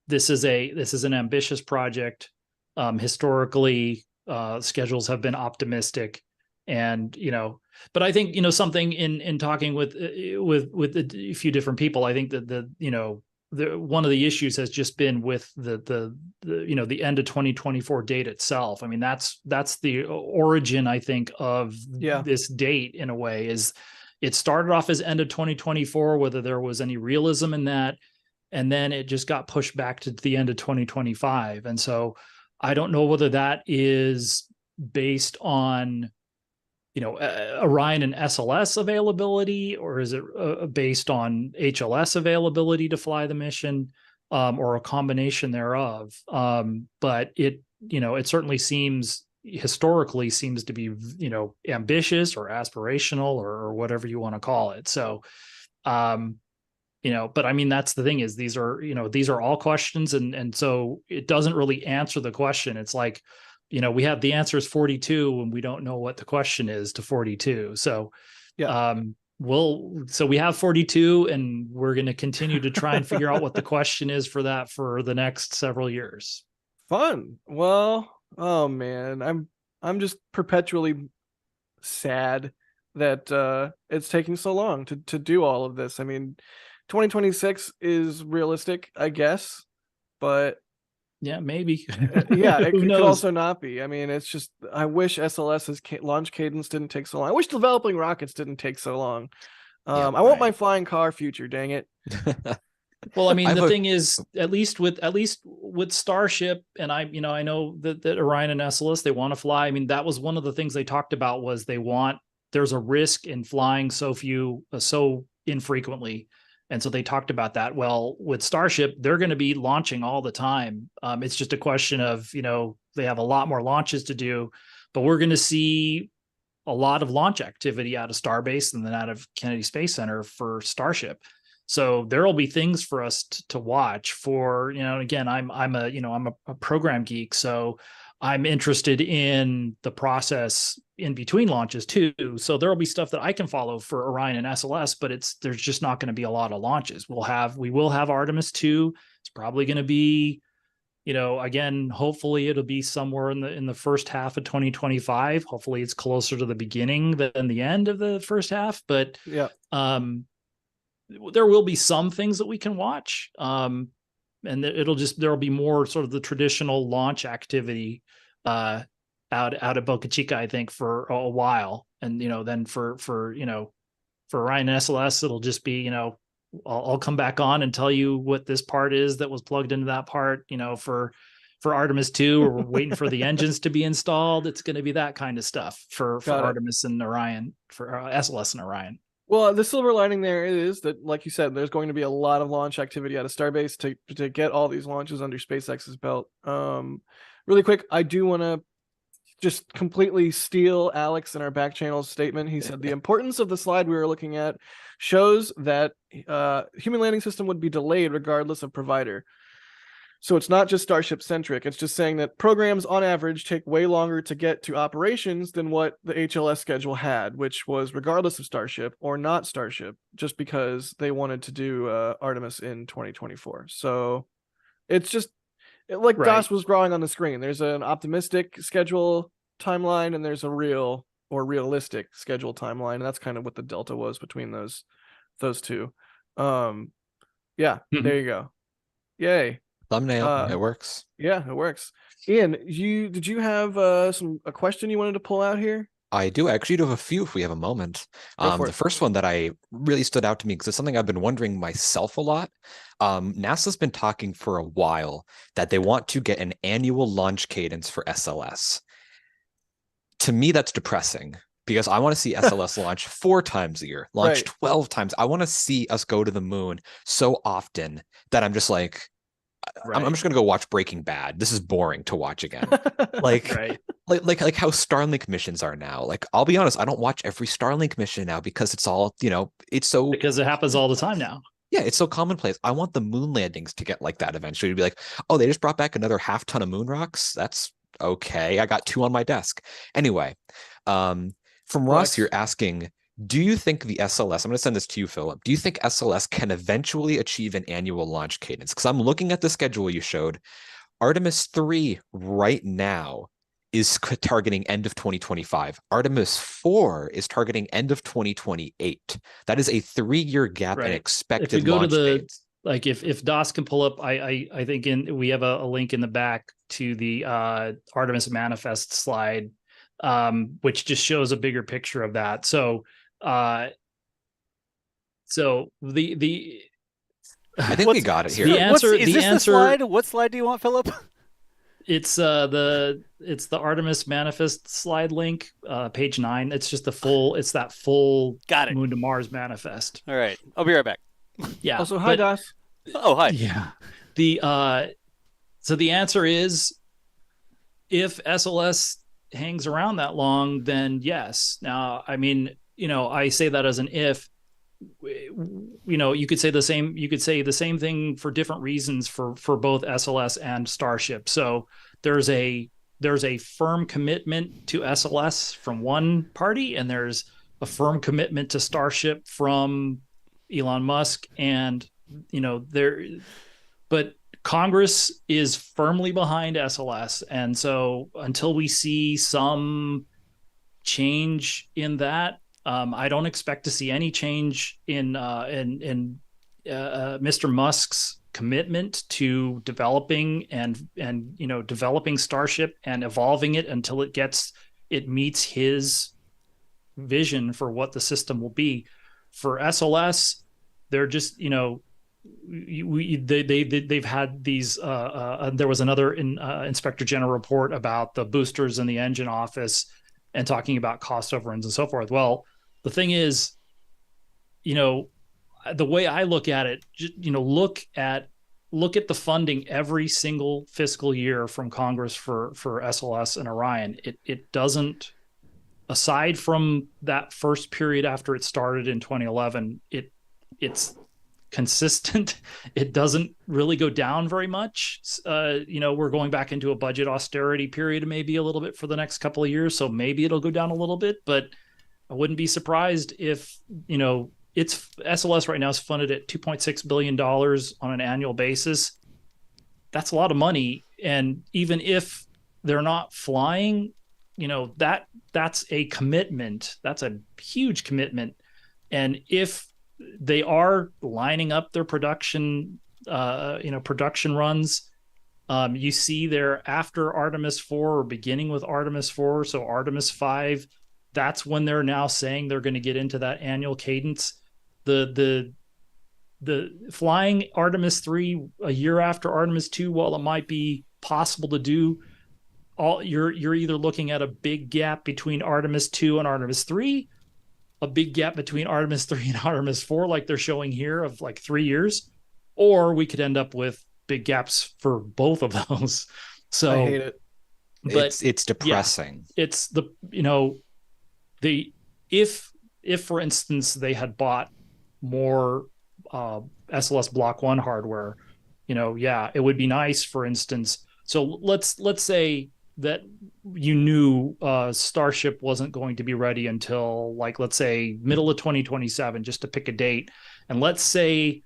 Speaker 8: this is an ambitious project. Historically, schedules have been optimistic, and but I think something in talking with a few different people, I think that one of the issues has just been with the end of 2024 date itself. I mean, that's the origin, I think, of this date in a way. Is it started off as end of 2024, whether there was any realism in that, and then it just got pushed back to the end of 2025. And so I don't know whether that is based on, Orion and SLS availability, or is it based on HLS availability to fly the mission, or a combination thereof. But it certainly historically seems to be, ambitious or aspirational or whatever you want to call it. So, but I mean, that's the thing is these are all questions. And so it doesn't really answer the question. It's like, we have the answer is 42 and we don't know what the question is to 42. So, yeah. So we have 42 and we're going to continue to try and figure out what the question is for that for the next several years.
Speaker 6: Fun. Well, oh man, I'm just perpetually sad that it's taking so long to do all of this. I mean, 2026 is realistic, I guess, but
Speaker 8: yeah, maybe.
Speaker 6: Yeah, it could also not be. I mean, it's just, I wish SLS's launch cadence didn't take so long. I wish developing rockets didn't take so long. I want my flying car future, dang it.
Speaker 8: Well, I mean, the thing is, at least with Starship, and I know that Orion and SLS, they want to fly. I mean, that was one of the things they talked about was there's a risk in flying so infrequently. And so they talked about that. Well, with Starship, they're going to be launching all the time. It's just a question of, they have a lot more launches to do, but we're going to see a lot of launch activity out of Starbase and then out of Kennedy Space Center for Starship. So there will be things for us to watch for, again, I'm a program geek. So I'm interested in the process in between launches too. So there'll be stuff that I can follow for Orion and SLS, but there's just not going to be a lot of launches. We will have Artemis 2. It's probably going to be, again, hopefully it'll be somewhere in the first half of 2025. Hopefully it's closer to the beginning than the end of the first half, but yeah. There will be some things that we can watch. And there'll be more sort of the traditional launch activity out of Boca Chica, I think, for a while. And, then for Orion and SLS, it'll just be, I'll come back on and tell you what this part is that was plugged into that part, for Artemis 2, or we're waiting for the engines to be installed. It's going to be that kind of stuff for Artemis and Orion, for SLS and Orion.
Speaker 6: Well, the silver lining there is that, like you said, there's going to be a lot of launch activity out of Starbase to get all these launches under SpaceX's belt. Really quick, I do want to just completely steal Alex in our back channel's statement. He said the importance of the slide we were looking at shows that human landing system would be delayed regardless of provider. So it's not just Starship centric. It's just saying that programs on average take way longer to get to operations than what the HLS schedule had, which was regardless of Starship or not Starship, just because they wanted to do Artemis in 2024. So it's just like right. DOS was drawing on the screen. There's an optimistic schedule timeline and there's a real or realistic schedule timeline. And that's kind of what the delta was between those two. There you go. Yay.
Speaker 7: Thumbnail. It works.
Speaker 6: Yeah, it works. Ian, did you have a question you wanted to pull out here?
Speaker 7: I do. I actually do have a few if we have a moment. The first one that I really stood out to me because it's something I've been wondering myself a lot. NASA's been talking for a while that they want to get an annual launch cadence for SLS. To me, that's depressing because I want to see SLS launch 4 times a year, launch 12 times. I want to see us go to the moon so often that I'm just like, I'm just gonna go watch Breaking Bad. This is boring to watch again. like how Starlink missions are now. Like, I'll be honest, I don't watch every Starlink mission now because it's all, because
Speaker 8: it happens all the time now.
Speaker 7: Yeah, it's so commonplace. I want the moon landings to get like that eventually, to be like, oh, they just brought back another half ton of moon rocks. That's okay. I got 2 on my desk. Anyway, from Ross, you're asking, do you think the SLS, I'm going to send this to you, Philip. Do you think SLS can eventually achieve an annual launch cadence? Because I'm looking at the schedule you showed. Artemis 3 right now is targeting end of 2025. Artemis 4 is targeting end of 2028. That is a 3-year gap in expected
Speaker 8: if we go
Speaker 7: launch
Speaker 8: to
Speaker 7: dates.
Speaker 8: Like if DOS can pull up, I think we have a link in the back to the Artemis manifest slide, which just shows a bigger picture of that. So the
Speaker 7: I think we got it here.
Speaker 8: The answer
Speaker 9: is this the slide? What slide do you want, Philip?
Speaker 8: It's the Artemis manifest slide link, page 9. It's just that full
Speaker 9: Got it.
Speaker 8: Moon to Mars manifest.
Speaker 9: All right, I'll be right back.
Speaker 8: Yeah.
Speaker 6: Also, hi, Das.
Speaker 9: Oh, hi.
Speaker 8: Yeah. So the answer is, if SLS hangs around that long, then yes. Now, I mean, I say that as an if. You could say the same thing for different reasons for both SLS and Starship. So there's a firm commitment to SLS from one party, and there's a firm commitment to Starship from Elon Musk, and but Congress is firmly behind SLS, and so until we see some change in that, I don't expect to see any change in Mr. Musk's commitment to developing developing Starship and evolving it until it meets his vision for what the system will be. For SLS, they're just they've had these. There was another Inspector General report about the boosters in the engine office and talking about cost overruns and so forth. Well, the thing is, the way I look at it, look at the funding every single fiscal year from Congress for SLS and Orion. It doesn't, aside from that first period after it started in 2011, it's consistent. It doesn't really go down very much. We're going back into a budget austerity period maybe a little bit for the next couple of years, so maybe it'll go down a little bit, but I wouldn't be surprised if it's SLS right now is funded at $2.6 billion on an annual basis. That's a lot of money, and even if they're not flying, that's a commitment. That's a huge commitment, and if they are lining up their production runs. You see there after Artemis 4 or beginning with Artemis 4, so Artemis 5, that's when they're now saying they're going to get into that annual cadence. The flying Artemis 3 a year after Artemis 2, while it might be possible to do, you're either looking at a big gap between Artemis 2 and Artemis 3, a big gap between Artemis 3 and Artemis 4, like they're showing here, of like 3 years, or we could end up with big gaps for both of those. So
Speaker 6: I hate it.
Speaker 8: But
Speaker 7: it's depressing.
Speaker 8: Yeah, it's if for instance they had bought more SLS Block 1 hardware, it would be nice, for instance. So let's say that you knew Starship wasn't going to be ready until, like, let's say middle of 2027, just to pick a date. And let's say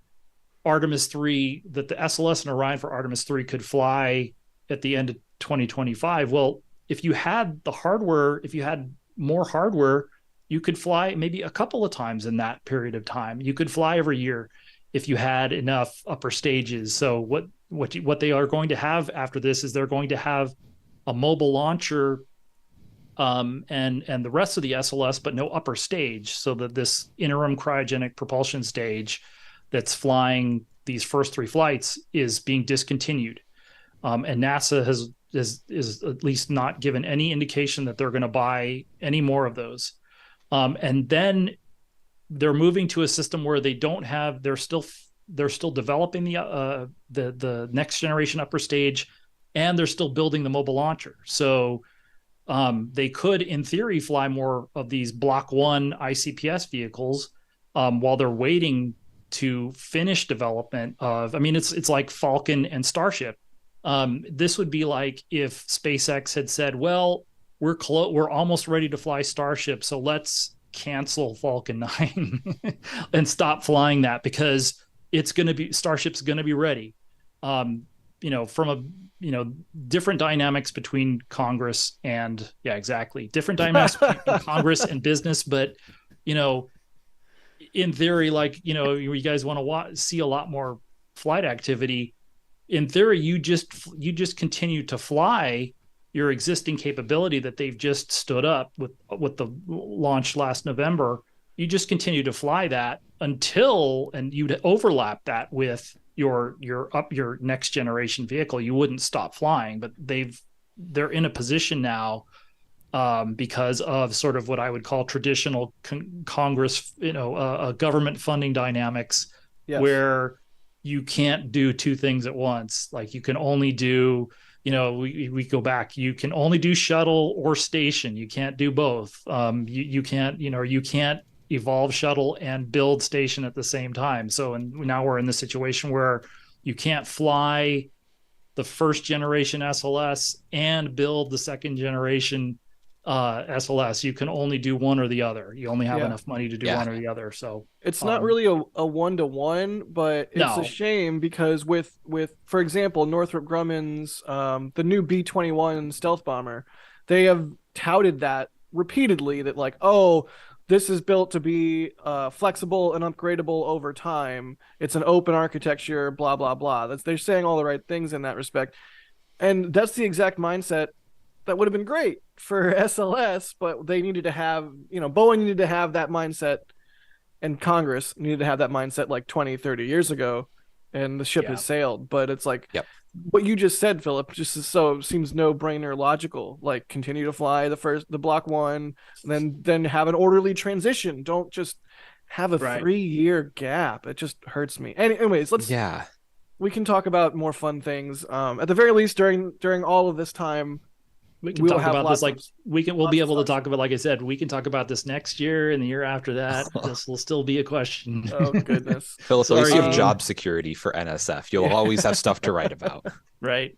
Speaker 8: Artemis 3, that the SLS and Orion for Artemis 3 could fly at the end of 2025. Well, if you had the hardware, if you had more hardware, you could fly maybe a couple of times in that period of time. You could fly every year if you had enough upper stages. So what they are going to have after this is they're going to have a mobile launcher and the rest of the SLS, but no upper stage, so that this interim cryogenic propulsion stage that's flying these first 3 flights is being discontinued. And NASA is at least not given any indication that they're going to buy any more of those. And then they're moving to a system where they're still developing the next generation upper stage, and they're still building the mobile launcher. So they could, in theory, fly more of these Block 1 ICPS vehicles while they're waiting to finish development of, it's like Falcon and Starship. This would be like if SpaceX had said, well, we're almost ready to fly Starship, so let's cancel Falcon 9 and stop flying that, because Starship's going to be ready. Different dynamics between Congress and different dynamics between Congress and business, but in theory, you guys want to see a lot more flight activity. In theory, you just continue to fly your existing capability that they've just stood up with the launch last November, you just continue to fly that until, and you'd overlap that with your next generation vehicle. You wouldn't stop flying, but they're in a position now, because of sort of what I would call traditional Congress, government funding dynamics,
Speaker 6: Yes.
Speaker 8: where you can't do two things at once. Like you can only do, we go back, you can only do shuttle or station. You can't do both. You can't, you can't evolve shuttle and build station at the same time. So, and now we're in the situation where you can't fly the first generation SLS and build the second generation SLS. You can only do one or the other. You only have enough money to do one or the other. So
Speaker 6: it's not really a one-to-one, but it's a shame because with for example, Northrop Grumman's the new B-21 stealth bomber, they have touted that repeatedly, that like, oh, this is built to be flexible and upgradable over time. It's an open architecture, blah, blah, blah. They're saying all the right things in that respect. And that's the exact mindset that would have been great for SLS, but they needed to have, Boeing needed to have that mindset, and Congress needed to have that mindset like 20, 30 years ago, and the ship has sailed. But it's like, what you just said, Philip, just seems no-brainer logical. Like, continue to fly the block one, and then have an orderly transition. Don't just have a 3-year gap. It just hurts me. Anyways, we can talk about more fun things. At the very least, during all of this time,
Speaker 8: we can talk about this. Like we'll be able to talk about, like I said, we can talk about this next year and the year after that. This will still be a question.
Speaker 6: Oh goodness.
Speaker 7: Philip, at least you have job security for NSF. You'll always have stuff to write about.
Speaker 8: Right.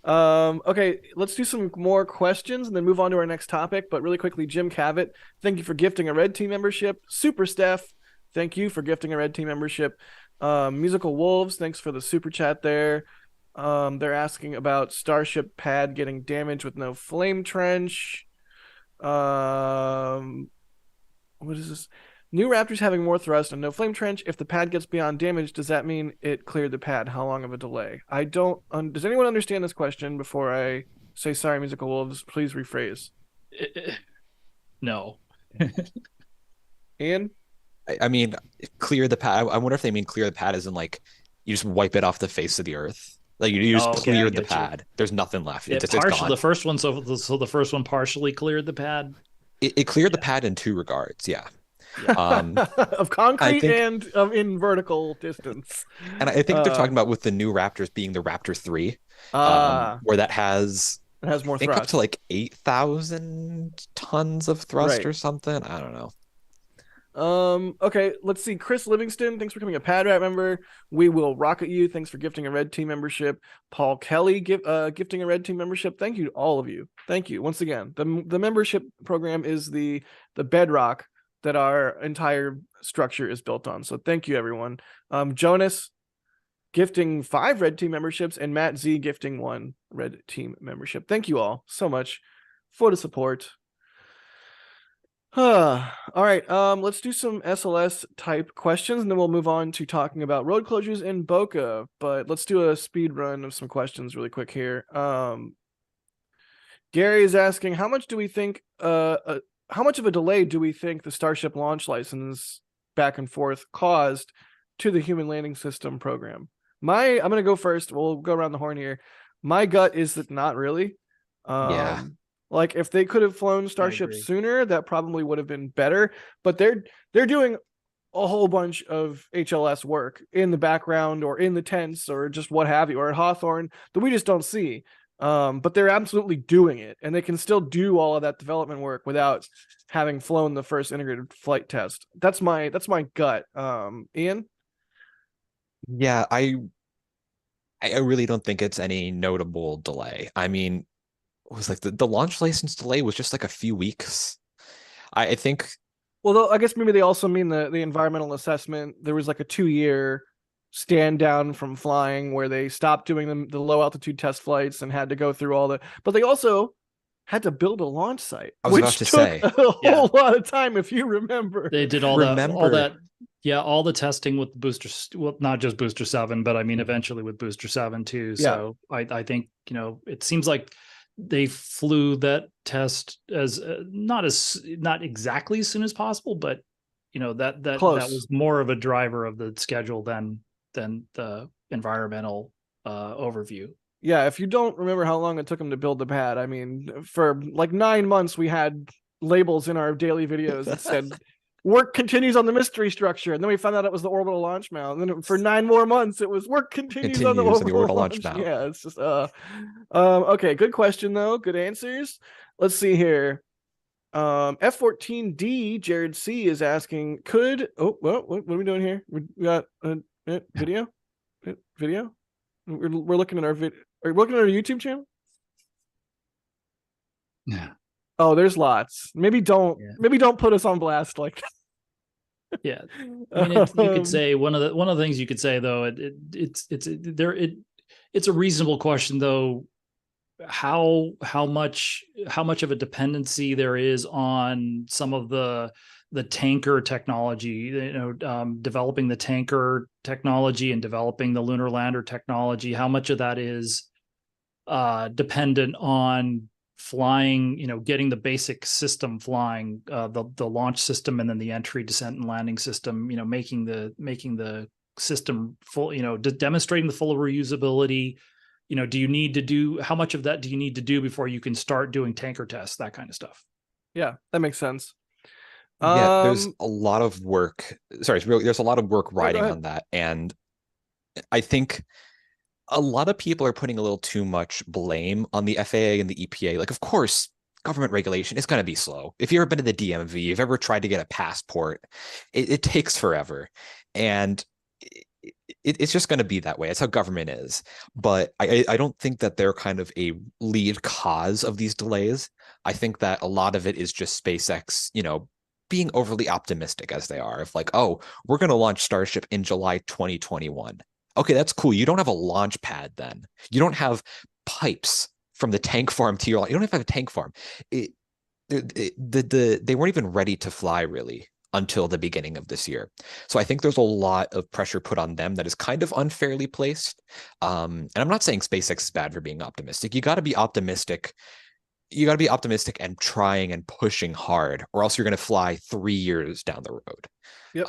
Speaker 6: Okay, let's do some more questions and then move on to our next topic. But really quickly, Jim Cavett, thank you for gifting a Red Team membership. Super Steph, thank you for gifting a Red Team membership. Musical Wolves, thanks for the super chat there. They're asking about Starship pad getting damaged with no flame trench. What is this? New Raptors having more thrust and no flame trench. If the pad gets beyond damage, does that mean it cleared the pad? How long of a delay? I don't. Does anyone understand this question before I say sorry, Musical Wolves? Please rephrase.
Speaker 8: No.
Speaker 6: Ian?
Speaker 7: I mean, clear the pad. I wonder if they mean clear the pad as in like you just wipe it off the face of the earth. Like you just cleared the pad. There's nothing left. It's gone.
Speaker 8: The first one, so the first one partially cleared the pad.
Speaker 7: It cleared the pad in two regards. Yeah.
Speaker 6: Of concrete and in vertical distance.
Speaker 7: And I think they're talking about with the new Raptors being the Raptor 3, where that has
Speaker 6: more thrust.
Speaker 7: Up to like 8,000 tons of thrust or something. I don't know.
Speaker 6: Okay, let's see. Chris Livingston, thanks for becoming a Pad Rat member. We Will Rocket You, thanks for gifting a Red Team membership. Paul Kelly gifting a Red Team membership. Thank you to all of you. Thank you once again. The membership program is the bedrock that our entire structure is built on. So thank you, everyone. Jonas gifting 5 Red Team memberships, and Matt Z gifting 1 Red Team membership. Thank you all so much for the support. All right, let's do some SLS type questions, and then we'll move on to talking about road closures in Boca. But let's do a speed run of some questions really quick here. Gary is asking, how much of a delay do we think the Starship launch license back and forth caused to the human landing system program? I'm going to go first. We'll go around the horn here. My gut is that not really. Like if they could have flown Starship sooner, that probably would have been better. But they're doing a whole bunch of HLS work in the background or in the tents or just what have you, or at Hawthorne that we just don't see. But they're absolutely doing it, and they can still do all of that development work without having flown the first integrated flight test. That's my gut. Ian?
Speaker 7: Yeah, I really don't think it's any notable delay. I mean, it was like the launch license delay was just like a few weeks. I think.
Speaker 6: Well, I guess maybe they also mean the environmental assessment. There was like a 2-year stand down from flying where they stopped doing the low altitude test flights and had to go through all the. But they also had to build a launch site, which took a whole lot of time, if you remember.
Speaker 8: They did all that. Yeah, all the testing with boosters, well, not just Booster 7, but I mean, eventually with Booster 7 too. So I think, it seems like they flew that test as not exactly as soon as possible, but that
Speaker 6: Close.
Speaker 8: was more of a driver of the schedule than the environmental overview.
Speaker 6: Yeah, if you don't remember how long it took them to build the pad, I mean, for like 9 months, we had labels in our daily videos that said, work continues on the mystery structure. And then we found out it was the orbital launch mount. And then for 9 more months, it was work continues on the orbital launch mount. Yeah, it's just, okay, good question, though. Good answers. Let's see here. F14D, Jared C is asking, what are we doing here? We got a video? Video? We're looking at our video. Are you looking at our YouTube channel?
Speaker 8: Yeah.
Speaker 6: Oh, there's lots. Maybe don't put us on blast like that.
Speaker 8: Yeah. I mean, you could say one of the things you could say, though, it's a reasonable question, though, how much of a dependency there is on some of the tanker technology, developing the tanker technology and developing the lunar lander technology. How much of that is dependent on flying, getting the basic system flying, the launch system, and then the entry, descent, and landing system, making the system full, demonstrating the full reusability. How much of that do you need to do before you can start doing tanker tests, that kind of stuff?
Speaker 6: Yeah, that makes sense.
Speaker 7: Yeah, there's a lot of work. There's a lot of work riding on that. And I think a lot of people are putting a little too much blame on the FAA and the EPA. Like, of course, government regulation is going to be slow. If you've ever been to the DMV, you've ever tried to get a passport, it takes forever. And it's just going to be that way. It's how government is. But I don't think that they're kind of a lead cause of these delays. I think that a lot of it is just SpaceX, being overly optimistic as they are. If like, oh, we're going to launch Starship in July 2021. Okay, that's cool. You don't have a launch pad then. You don't have pipes from the tank farm to your. You don't have a tank farm. They weren't even ready to fly really until the beginning of this year. So I think there's a lot of pressure put on them that is kind of unfairly placed. And I'm not saying SpaceX is bad for being optimistic. You got to be optimistic. You got to be optimistic and trying and pushing hard, or else you're going to fly 3 years down the road.
Speaker 6: Yep.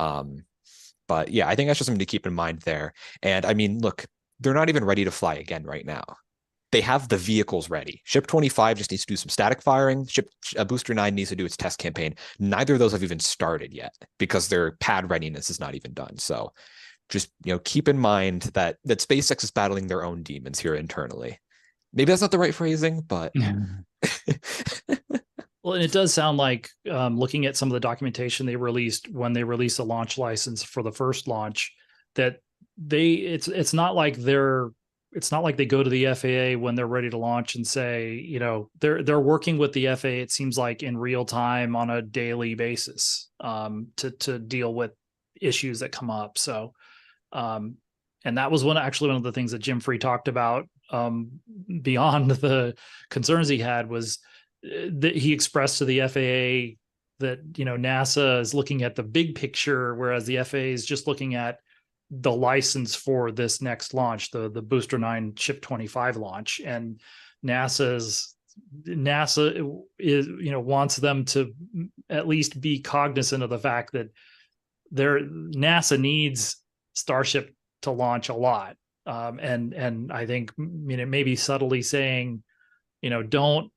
Speaker 7: But yeah, I think that's just something to keep in mind there. And I mean, look, they're not even ready to fly again right now. They have the vehicles ready. Ship 25 just needs to do some static firing. Booster 9 needs to do its test campaign. Neither of those have even started yet because their pad readiness is not even done. So just, keep in mind that SpaceX is battling their own demons here internally. Maybe that's not the right phrasing, but
Speaker 8: well, and it does sound like, looking at some of the documentation they released when they released a launch license for the first launch, that it's not like they go to the FAA when they're ready to launch and say, they're working with the FAA, it seems like, in real time on a daily basis, to deal with issues that come up. So, and that was one of the things that Jim Free talked about, beyond the concerns he had, was that he expressed to the FAA that, NASA is looking at the big picture, whereas the FAA is just looking at the license for this next launch, the Booster 9 Ship 25 launch. And NASA is, wants them to at least be cognizant of the fact that NASA needs Starship to launch a lot. And I think, maybe subtly saying, don't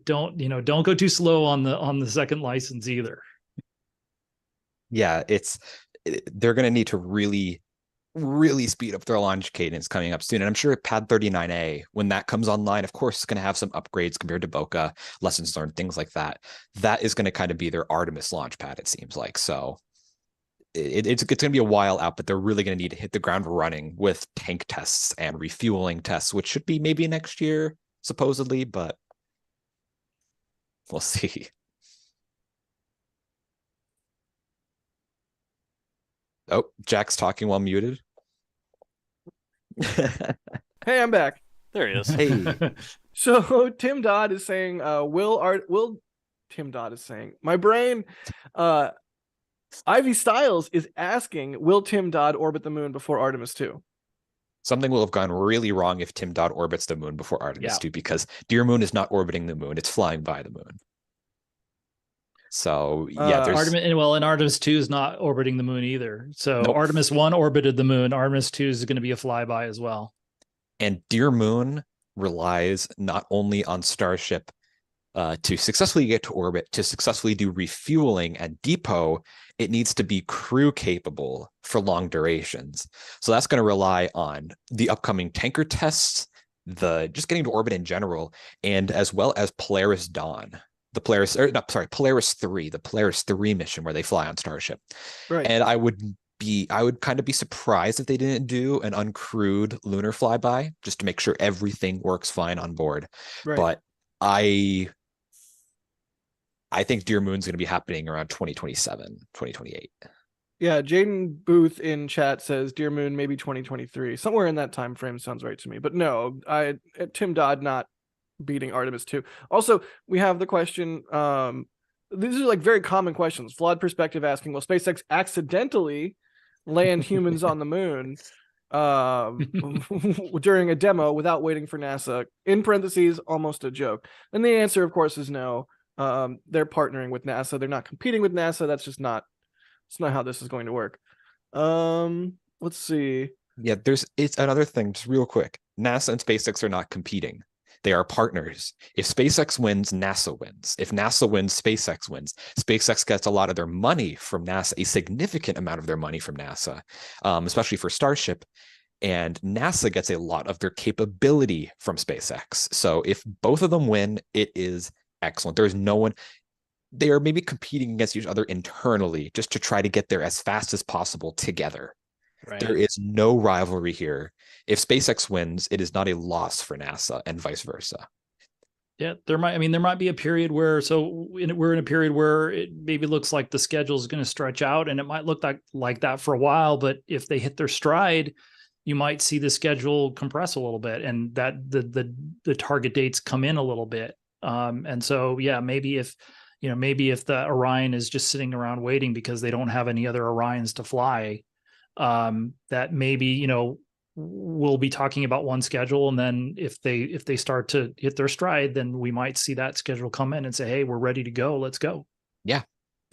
Speaker 8: go too slow on the second license either.
Speaker 7: Yeah, they're going to need to really, really speed up their launch cadence coming up soon. And I'm sure Pad 39A, when that comes online, of course, it's going to have some upgrades compared to Boca, lessons learned, things like that. That is going to kind of be their Artemis launch pad, it seems like. So it's going to be a while out, but they're really going to need to hit the ground running with tank tests and refueling tests, which should be maybe next year, supposedly, but we'll see. Oh, Jack's talking while muted.
Speaker 6: Hey, I'm back.
Speaker 9: There he is.
Speaker 7: Hey.
Speaker 6: So Tim Dodd is saying, Tim Dodd is saying, my brain, Ivy Styles is asking, will Tim Dodd orbit the moon before Artemis 2?
Speaker 7: Something will have gone really wrong if Tim Dodd orbits the moon before Artemis 2, because Dear Moon is not orbiting the moon. It's flying by the moon. So yeah, there's
Speaker 8: and Artemis 2 is not orbiting the moon either. So
Speaker 7: Nope.
Speaker 8: Artemis 1 orbited the moon. Artemis 2 is going to be a flyby as well.
Speaker 7: And Dear Moon relies not only on Starship to successfully get to orbit, to successfully do refueling at depot, it needs to be crew capable for long durations. So that's going to rely on the upcoming tanker tests, the just getting to orbit in general, and as well as Polaris Dawn, Polaris 3, the Polaris 3 mission where they fly on Starship.
Speaker 6: Right.
Speaker 7: And I would kind of be surprised if they didn't do an uncrewed lunar flyby just to make sure everything works fine on board.
Speaker 6: Right.
Speaker 7: But I think Dear Moon's going to be happening around 2027, 2028.
Speaker 6: Yeah, Jaden Booth in chat says Dear Moon maybe 2023. Somewhere in that time frame sounds right to me. But no, Tim Dodd not beating Artemis 2. Also, we have the question, these are like very common questions. Flawed Perspective asking, will SpaceX accidentally land humans on the moon during a demo without waiting for NASA? In parentheses, almost a joke. And the answer, of course, is no. They're partnering with NASA. They're not competing with NASA. That's just not how this is going to work. Let's see.
Speaker 7: Yeah, it's another thing, just real quick. NASA and SpaceX are not competing. They are partners. If SpaceX wins, NASA wins. If NASA wins, SpaceX wins. SpaceX gets a lot of their money from NASA, a significant amount of their money from NASA, especially for Starship. And NASA gets a lot of their capability from SpaceX. So if both of them win, it is excellent. There's no one. They are maybe competing against each other internally just to try to get there as fast as possible together. Right. There is no rivalry here. If SpaceX wins, it is not a loss for NASA and vice versa.
Speaker 8: Yeah, there might be a period where, we're in a period where it maybe looks like the schedule is going to stretch out, and it might look like that for a while. But if they hit their stride, you might see the schedule compress a little bit, and that the target dates come in a little bit. And so, yeah, maybe if the Orion is just sitting around waiting because they don't have any other Orions to fly, that maybe, we'll be talking about one schedule. And then if they start to hit their stride, then we might see that schedule come in and say, hey, we're ready to go. Let's go.
Speaker 7: Yeah.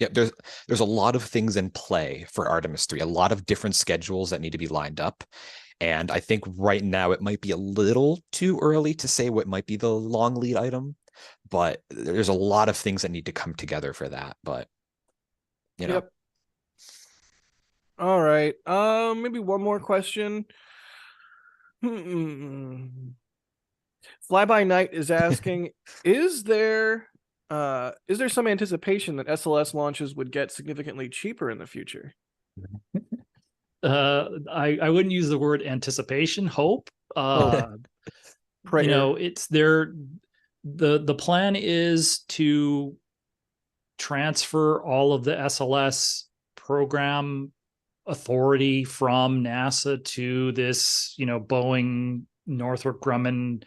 Speaker 7: Yeah. There's a lot of things in play for Artemis 3, a lot of different schedules that need to be lined up. And I think right now it might be a little too early to say what might be the long lead item, but there's a lot of things that need to come together for that. But,
Speaker 6: Yep. All right. Maybe one more question. Flyby Night is asking, is there some anticipation that SLS launches would get significantly cheaper in the future?
Speaker 8: I wouldn't use the word anticipation, hope. It's there. The plan is to transfer all of the SLS program authority from NASA to this, Boeing Northrop Grumman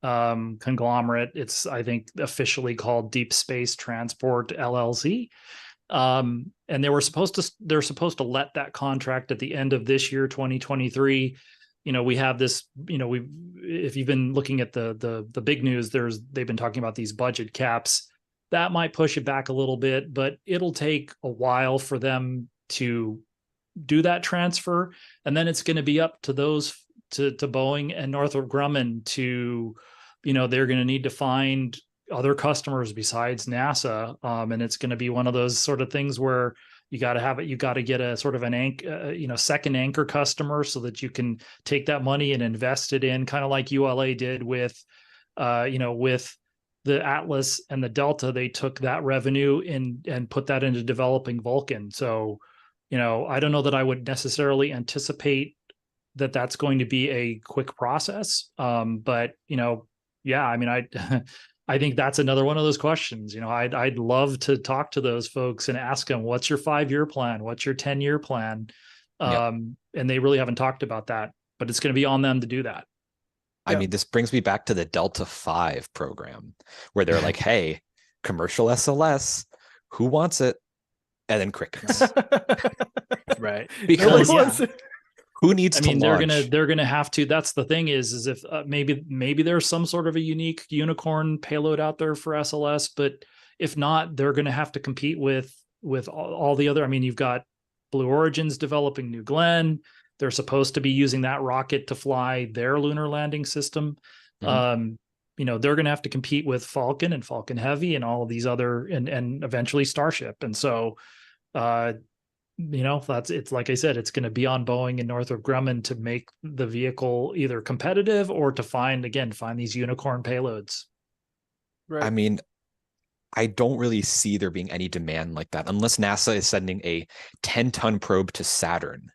Speaker 8: conglomerate. It's, I think, officially called Deep Space Transport LLC. And they're supposed to let that contract at the end of this year, 2023. We have this, if you've been looking at the big news, they've been talking about these budget caps that might push it back a little bit, but it'll take a while for them to do that transfer. And then it's going to be up to those to Boeing and Northrop Grumman to, they're going to need to find other customers besides NASA. And it's going to be one of those sort of things where you got to get a sort of an second anchor customer so that you can take that money and invest it in, kind of like ULA did with the Atlas and the Delta. They took that revenue and put that into developing Vulcan. So, I don't know that I would necessarily anticipate that that's going to be a quick process. But, I think that's another one of those questions. I'd love to talk to those folks and ask them, what's your 5-year plan? What's your 10-year plan? And they really haven't talked about that, but it's going to be on them to do that.
Speaker 7: I mean, this brings me back to the Delta 5 program where they're like, hey, commercial SLS, who wants it? And then crickets.
Speaker 8: Right.
Speaker 7: Because who needs to launch?
Speaker 8: They're gonna have to. That's the thing is if maybe there's some sort of a unique unicorn payload out there for SLS, but If not, they're going to have to compete with all the other. I mean, you've got Blue Origin's developing New Glenn. They're supposed to be using that rocket to fly their lunar landing system.
Speaker 7: Mhm.
Speaker 8: They're going to have to compete with Falcon and Falcon Heavy and all of these other, and eventually Starship. And so, it's like I said, it's going to be on Boeing and Northrop Grumman to make the vehicle either competitive or to find these unicorn payloads.
Speaker 6: Right.
Speaker 7: I mean, I don't really see there being any demand like that unless NASA is sending a 10-ton probe to Saturn,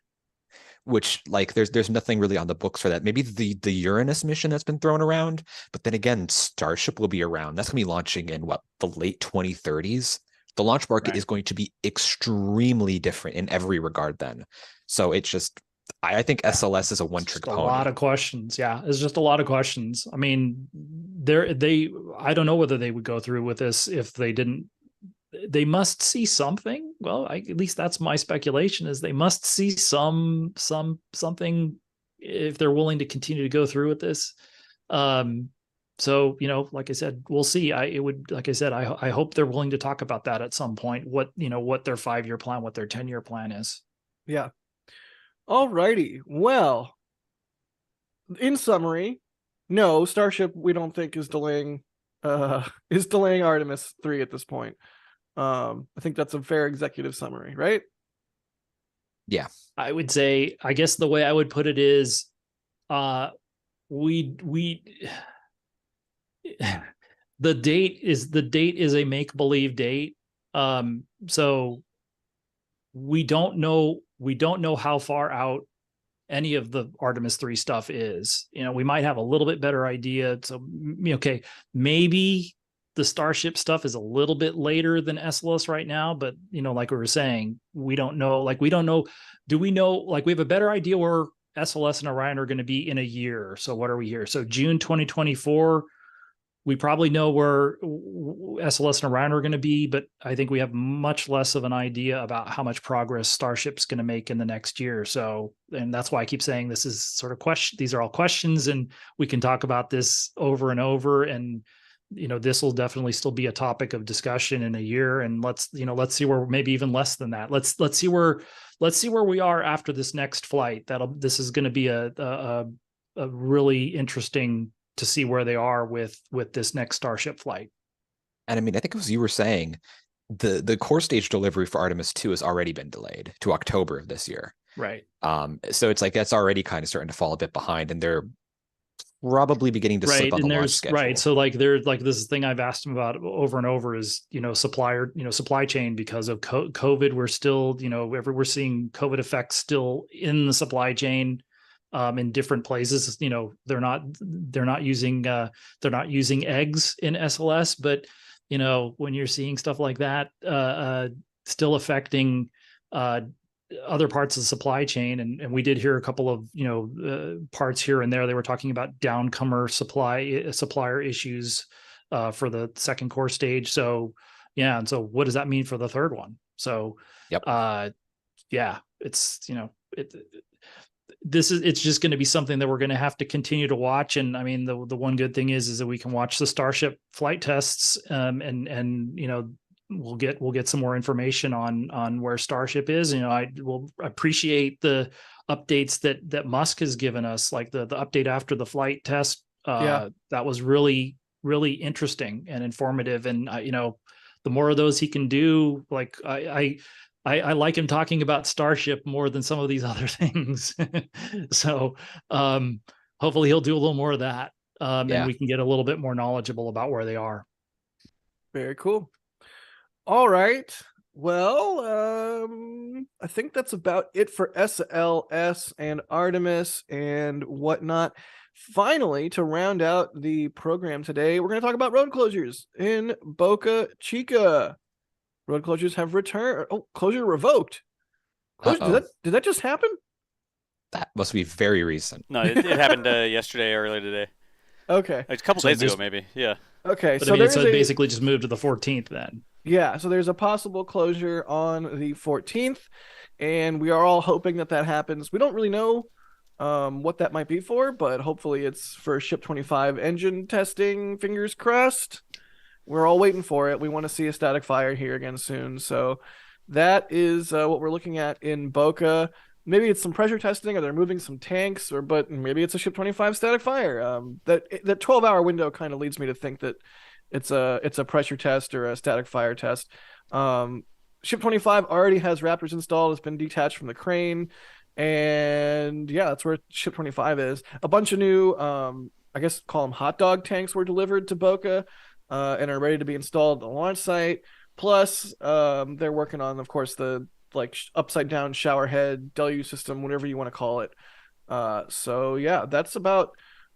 Speaker 7: which there's nothing really on the books for that. Maybe the Uranus mission that's been thrown around, but then again, Starship will be around. That's gonna be launching in the late 2030s. The launch market is going to be extremely different in every regard then. So it's just, I think SLS is a one-trick pony.
Speaker 8: A lot of questions. Yeah, it's just a lot of questions. I mean, I don't know whether they would go through with this if they didn't. They must see something. Well, at least that's my speculation, is they must see something if they're willing to continue to go through with this. So, like I said, we'll see. I hope they're willing to talk about that at some point. What their 5-year plan, what their 10-year plan is.
Speaker 6: Yeah. All righty. Well, in summary, no, Starship we don't think is delaying Artemis 3 at this point. I think that's a fair executive summary, right?
Speaker 7: Yeah.
Speaker 8: I would say, I guess the way I would put it is, the date is a make-believe date. So we don't know how far out any of the Artemis 3 stuff is. We might have a little bit better idea. So, okay, maybe the Starship stuff is a little bit later than SLS right now, but like we were saying, we don't know. Do we know? We have a better idea where SLS and Orion are going to be in a year. So what are we here? So June 2024. We probably know where SLS and Orion are going to be, but I think we have much less of an idea about how much progress Starship's going to make in the next year. So, and that's why I keep saying this is sort of these are all questions, and we can talk about this over and over. And, this will definitely still be a topic of discussion in a year. And let's see where, maybe even less than that. Let's see where we are after this next flight. This is going to be a really interesting to see where they are with this next Starship flight.
Speaker 7: And I mean, I think as you were saying, the core stage delivery for Artemis 2 has already been delayed to October of this year.
Speaker 8: Right.
Speaker 7: So it's that's already kind of starting to fall a bit behind, and they're probably beginning to slip on the launch schedule.
Speaker 8: Right. So there's this thing I've asked them about over and over is, supply chain, because of COVID. We're still, we're seeing COVID effects still in the supply chain. In different places, they're not using eggs in SLS, but when you're seeing stuff like that still affecting other parts of the supply chain, and we did hear a couple of parts here and there. They were talking about downcomer supplier issues for the second core stage. So yeah, and so what does that mean for the third one? So
Speaker 7: yep.
Speaker 8: It's it's just going to be something that we're going to have to continue to watch. And I mean, the one good thing is that we can watch the Starship flight tests, and we'll get some more information on where Starship is. I will appreciate the updates that Musk has given us, like the update after the flight test. That was really, really interesting and informative. And the more of those he can do, I like him talking about Starship more than some of these other things. So hopefully he'll do a little more of that. And we can get a little bit more knowledgeable about where they are.
Speaker 6: Very cool. All right. Well, I think that's about it for SLS and Artemis and whatnot. Finally, to round out the program today, we're going to talk about road closures in Boca Chica. Road closures have returned. Oh, closure revoked. Did that just happen?
Speaker 7: That must be very recent.
Speaker 9: No, it happened yesterday or earlier today.
Speaker 6: Okay.
Speaker 9: A couple days ago, maybe. Yeah.
Speaker 6: Okay.
Speaker 8: But so it basically just moved to the 14th then.
Speaker 6: Yeah. So there's a possible closure on the 14th, and we are all hoping that happens. We don't really know what that might be for, but hopefully it's for Ship 25 engine testing. Fingers crossed. we're all waiting for it. We want to see a static fire here again soon. So that is what we're looking at in Boca. Maybe it's some pressure testing, or they're moving some tanks, but maybe it's a Ship 25 static fire. That 12-hour window kind of leads me to think that it's a pressure test or a static fire test. Ship 25 already has Raptors installed. It's been detached from the crane, and yeah, that's where Ship 25 is. A bunch of new, I guess call them hot dog tanks, were delivered to Boca and are ready to be installed at the launch site. Plus, they're working on, of course, the upside down shower head deluge system, whatever you want to call it. So yeah, that's about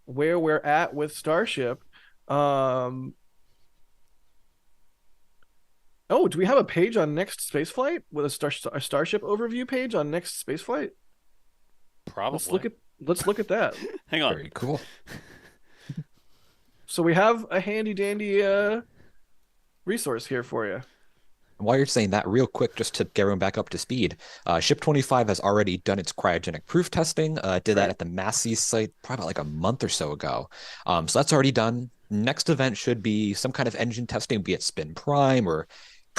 Speaker 6: where we're at with Starship. Oh, do we have a page on Next Spaceflight with a Starship overview page on Next Spaceflight?
Speaker 9: Probably.
Speaker 6: Let's look at that.
Speaker 9: Hang on.
Speaker 7: Very cool.
Speaker 6: So we have a handy dandy resource here for you.
Speaker 7: While you're saying that, real quick, just to get everyone back up to speed, Ship 25 has already done its cryogenic proof testing. Did that at the Massey site probably like a month or so ago. So that's already done. Next event should be some kind of engine testing, be it spin prime or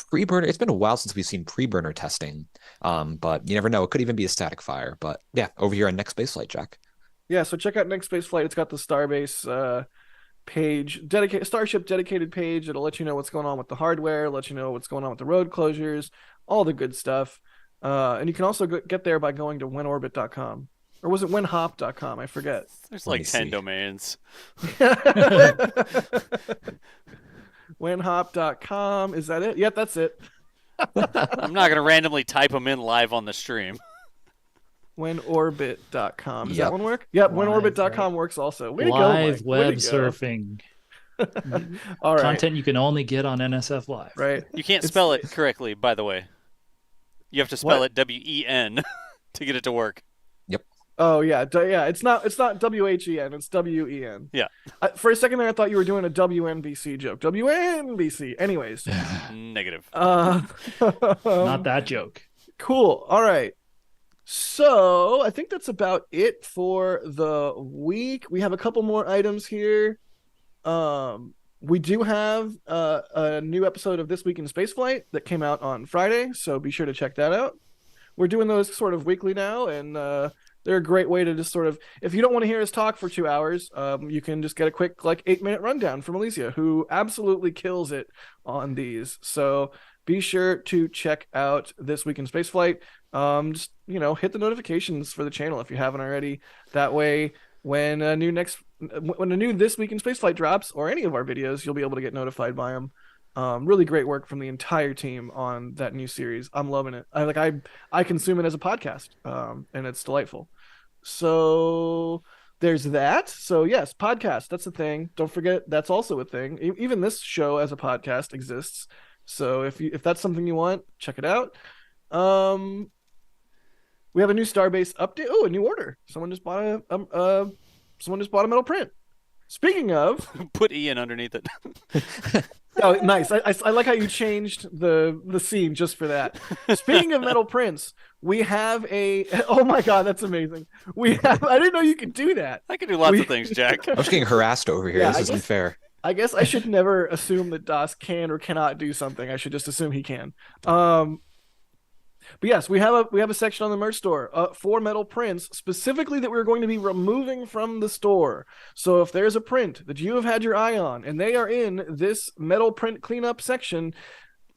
Speaker 7: pre-burner. It's been a while since we've seen pre-burner testing, but you never know. It could even be a static fire. But yeah, over here on Next Spaceflight, Jack.
Speaker 6: Yeah, so check out Next Spaceflight. It's got the Starbase page, Starship dedicated page. It'll let you know what's going on with the hardware, let you know what's going on with the road closures, all the good stuff. And you can also get there by going to whenorbit.com. Or was it whenhop.com? I forget.
Speaker 9: There's like 10 domains.
Speaker 6: Whenhop.com. Is that it? Yep, that's it.
Speaker 9: I'm not going to randomly type them in live on the stream.
Speaker 6: Whenorbit.com. Does that one work? Yep, whenorbit.com works also. Way to go,
Speaker 8: live
Speaker 6: Mike.
Speaker 8: web surfing.
Speaker 6: All right.
Speaker 8: Content you can only get on NSF Live.
Speaker 6: Right.
Speaker 9: You can't spell it correctly, by the way. You have to spell it W-E-N to get it to work.
Speaker 7: Yep.
Speaker 6: Oh yeah, yeah. It's not W-H-E-N. It's W-E-N.
Speaker 9: Yeah.
Speaker 6: For a second there, I thought you were doing a WNBC joke. WNBC. Anyways.
Speaker 9: Negative.
Speaker 8: Not that joke.
Speaker 6: Cool. All right. So I think that's about it for the week. We have a couple more items here. We do have a new episode of This Week in Spaceflight that came out on Friday, so be sure to check that out. We're doing those sort of weekly now, and they're a great way to just sort of, if you don't want to hear us talk for 2 hours, you can just get a quick 8-minute rundown from Alicia, who absolutely kills it on these. So be sure to check out This Week in Spaceflight. Just hit the notifications for the channel if you haven't already. That way, when a new This Week in Spaceflight drops, or any of our videos, you'll be able to get notified by them. Really great work from the entire team on that new series. I'm loving it. I consume it as a podcast, and it's delightful. So there's that. So yes, podcast, that's a thing. Don't forget, that's also a thing. Even this show as a podcast exists. So if that's something you want, check it out. We have a new Starbase update. Oh, a new order. Someone just bought a metal print. Speaking of,
Speaker 9: put Ian underneath it.
Speaker 6: Oh, nice. I like how you changed the scene just for that. Speaking of metal prints, we have a. Oh my god, that's amazing. I didn't know you could do that.
Speaker 9: I can do lots of things, Jack.
Speaker 7: I was getting harassed over here. This isn't fair.
Speaker 6: I guess I should never assume that Das can or cannot do something. I should just assume he can. But yes, we have a section on the merch store for metal prints, specifically that we're going to be removing from the store. So if there's a print that you have had your eye on and they are in this metal print cleanup section,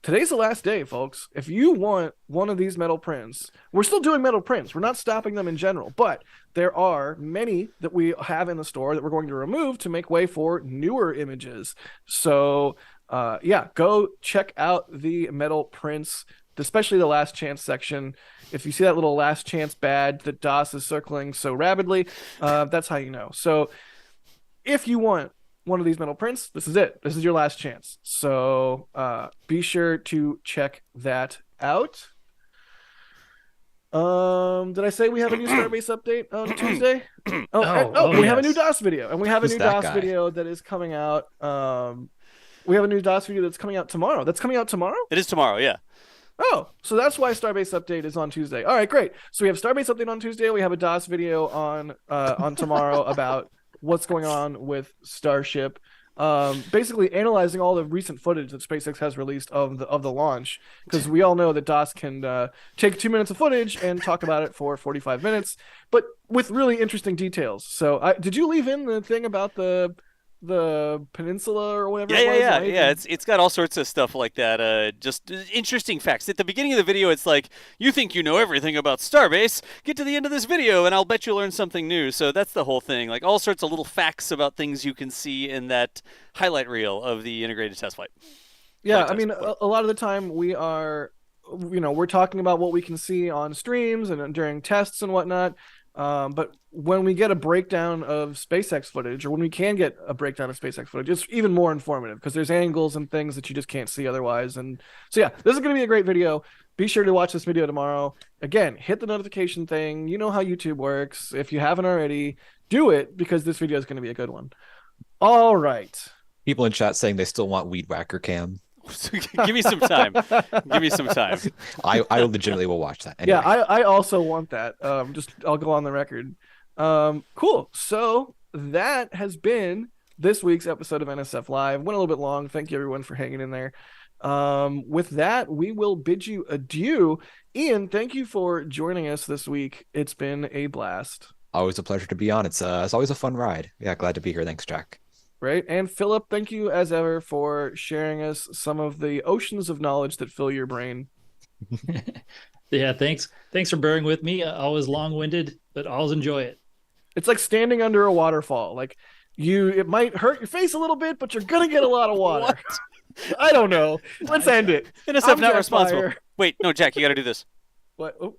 Speaker 6: today's the last day, folks. If you want one of these metal prints, we're still doing metal prints. We're not stopping them in general, but there are many that we have in the store that we're going to remove to make way for newer images. So go check out the metal prints, especially the last chance section. If you see that little last chance badge that DOS is circling so rapidly, that's how you know. So if you want one of these metal prints, this is it. This is your last chance. So be sure to check that out. Did I say we have a new Starbase update on Tuesday? We have a new DOS video, and we have a new DOS video that is coming out. We have a new DOS video that's coming out tomorrow. That's coming out tomorrow?
Speaker 9: It is tomorrow, yeah.
Speaker 6: Oh, so that's why Starbase Update is on Tuesday. All right, great. So we have Starbase Update on Tuesday. We have a DOS video on tomorrow about what's going on with Starship. basically analyzing all the recent footage that SpaceX has released of the launch, because we all know that DOS can take 2 minutes of footage and talk about it for 45 minutes, but with really interesting details. So did you leave in the thing about the peninsula or whatever it was?
Speaker 9: Yeah. It's got all sorts of stuff like that. Just interesting facts. At the beginning of the video, it's like, you think you know everything about Starbase? Get to the end of this video, and I'll bet you'll learn something new. So that's the whole thing. Like all sorts of little facts about things you can see in that highlight reel of the integrated test flight.
Speaker 6: Yeah, I mean, a lot of the time we're talking about what we can see on streams and during tests and whatnot. But when we get a breakdown of SpaceX footage, or when we can get a breakdown of SpaceX footage, it's even more informative because there's angles and things that you just can't see otherwise. And so, yeah, this is going to be a great video. Be sure to watch this video tomorrow. Again, hit the notification thing. You know how YouTube works. If you haven't already, do it, because this video is going to be a good one. All right.
Speaker 7: People in chat saying they still want Weed Whacker Cam.
Speaker 9: Give me some time. Give me some time.
Speaker 7: I legitimately will watch that. Anyway.
Speaker 6: Yeah, I also want that. I'll go on the record. Cool. So that has been this week's episode of NSF Live. Went a little bit long. Thank you everyone for hanging in there. With that, we will bid you adieu. Ian, thank you for joining us this week. It's been a blast.
Speaker 7: Always a pleasure to be on. It's always a fun ride. Yeah, glad to be here. Thanks, Jack.
Speaker 6: Right. And Philip, thank you as ever for sharing us some of the oceans of knowledge that fill your brain.
Speaker 8: Yeah, thanks for bearing with me. Always long-winded, but always enjoy it.
Speaker 6: It's like standing under a waterfall. Like it might hurt your face a little bit, but you're gonna get a lot of water. I don't know. Let's end it.
Speaker 9: NSF not responsible. Beyer. Wait, no, Jack, you got to do this.
Speaker 6: What? Oh.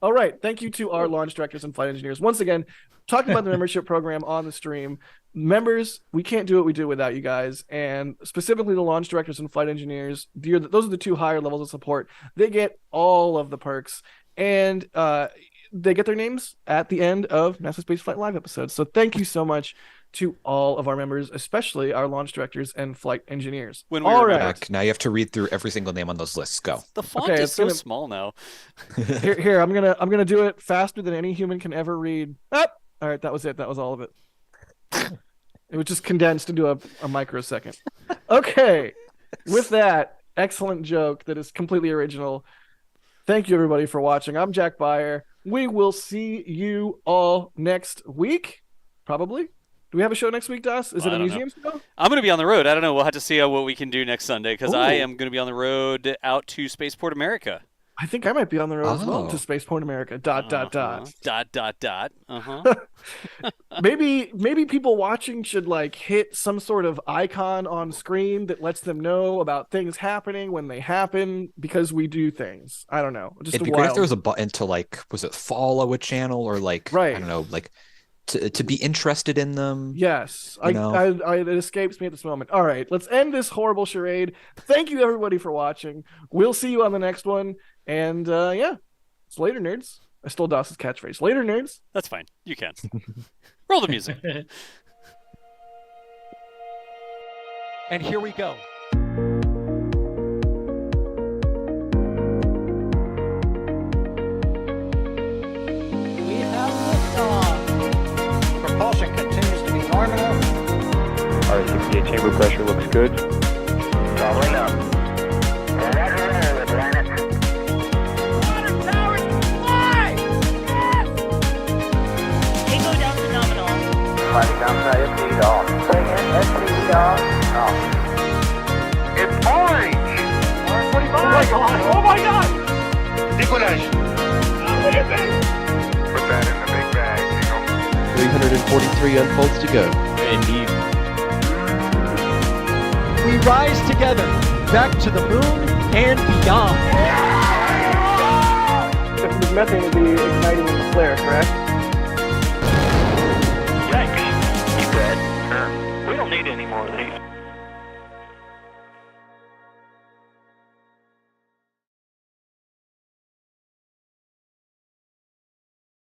Speaker 6: All right. Thank you to our launch directors and flight engineers. Once again, talking about the membership program on the stream. Members, we can't do what we do without you guys. And specifically the launch directors and flight engineers, those are the two higher levels of support. They get all of the perks. And they get their names at the end of NASA Spaceflight Live episodes. So thank you so much to all of our members, especially our launch directors and flight engineers.
Speaker 7: All right. Back, now you have to read through every single name on those lists. Go.
Speaker 9: The font is so small now.
Speaker 6: Here, I'm gonna do it faster than any human can ever read. All right, that was it. That was all of it. It was just condensed into a microsecond. Okay. With that excellent joke that is completely original, thank you everybody for watching. I'm Jack Beyer. We will see you all next week, probably. Do we have a show next week, Das? Is it a museum show?
Speaker 9: I'm going to be on the road. I don't know. We'll have to see what we can do next Sunday, because I am going to be on the road out to Spaceport America.
Speaker 6: I think I might be on the road as well to Spaceport America. ... Maybe people watching should hit some sort of icon on screen that lets them know about things happening when they happen, because we do things. I don't know.
Speaker 7: It'd be great if there was a button to was it follow a channel or right. I don't know, to be interested in them.
Speaker 6: Yes. It escapes me at this moment. All right, let's end this horrible charade. Thank you everybody for watching. We'll see you on the next one. And it's later, nerds. I stole Doss's catchphrase. Later, nerds.
Speaker 9: That's fine. You can. Roll the music.
Speaker 1: And here we go.
Speaker 2: We have liftoff. Propulsion continues to be nominal.
Speaker 3: RS-68 chamber pressure looks good.
Speaker 2: Doubling up. Fighting outside SPD off. Say again, SPD off.
Speaker 5: It's orange!
Speaker 2: R45! Oh my god! Oh my god!
Speaker 5: Decollage! What is it? Put that in the big bag, Jingle.
Speaker 10: 343 unfolds to go.
Speaker 9: Indeed.
Speaker 1: We rise together, back to the moon and beyond.
Speaker 3: This methane will be igniting in the flare, correct?
Speaker 5: Yikes. You good? We don't need any more of these.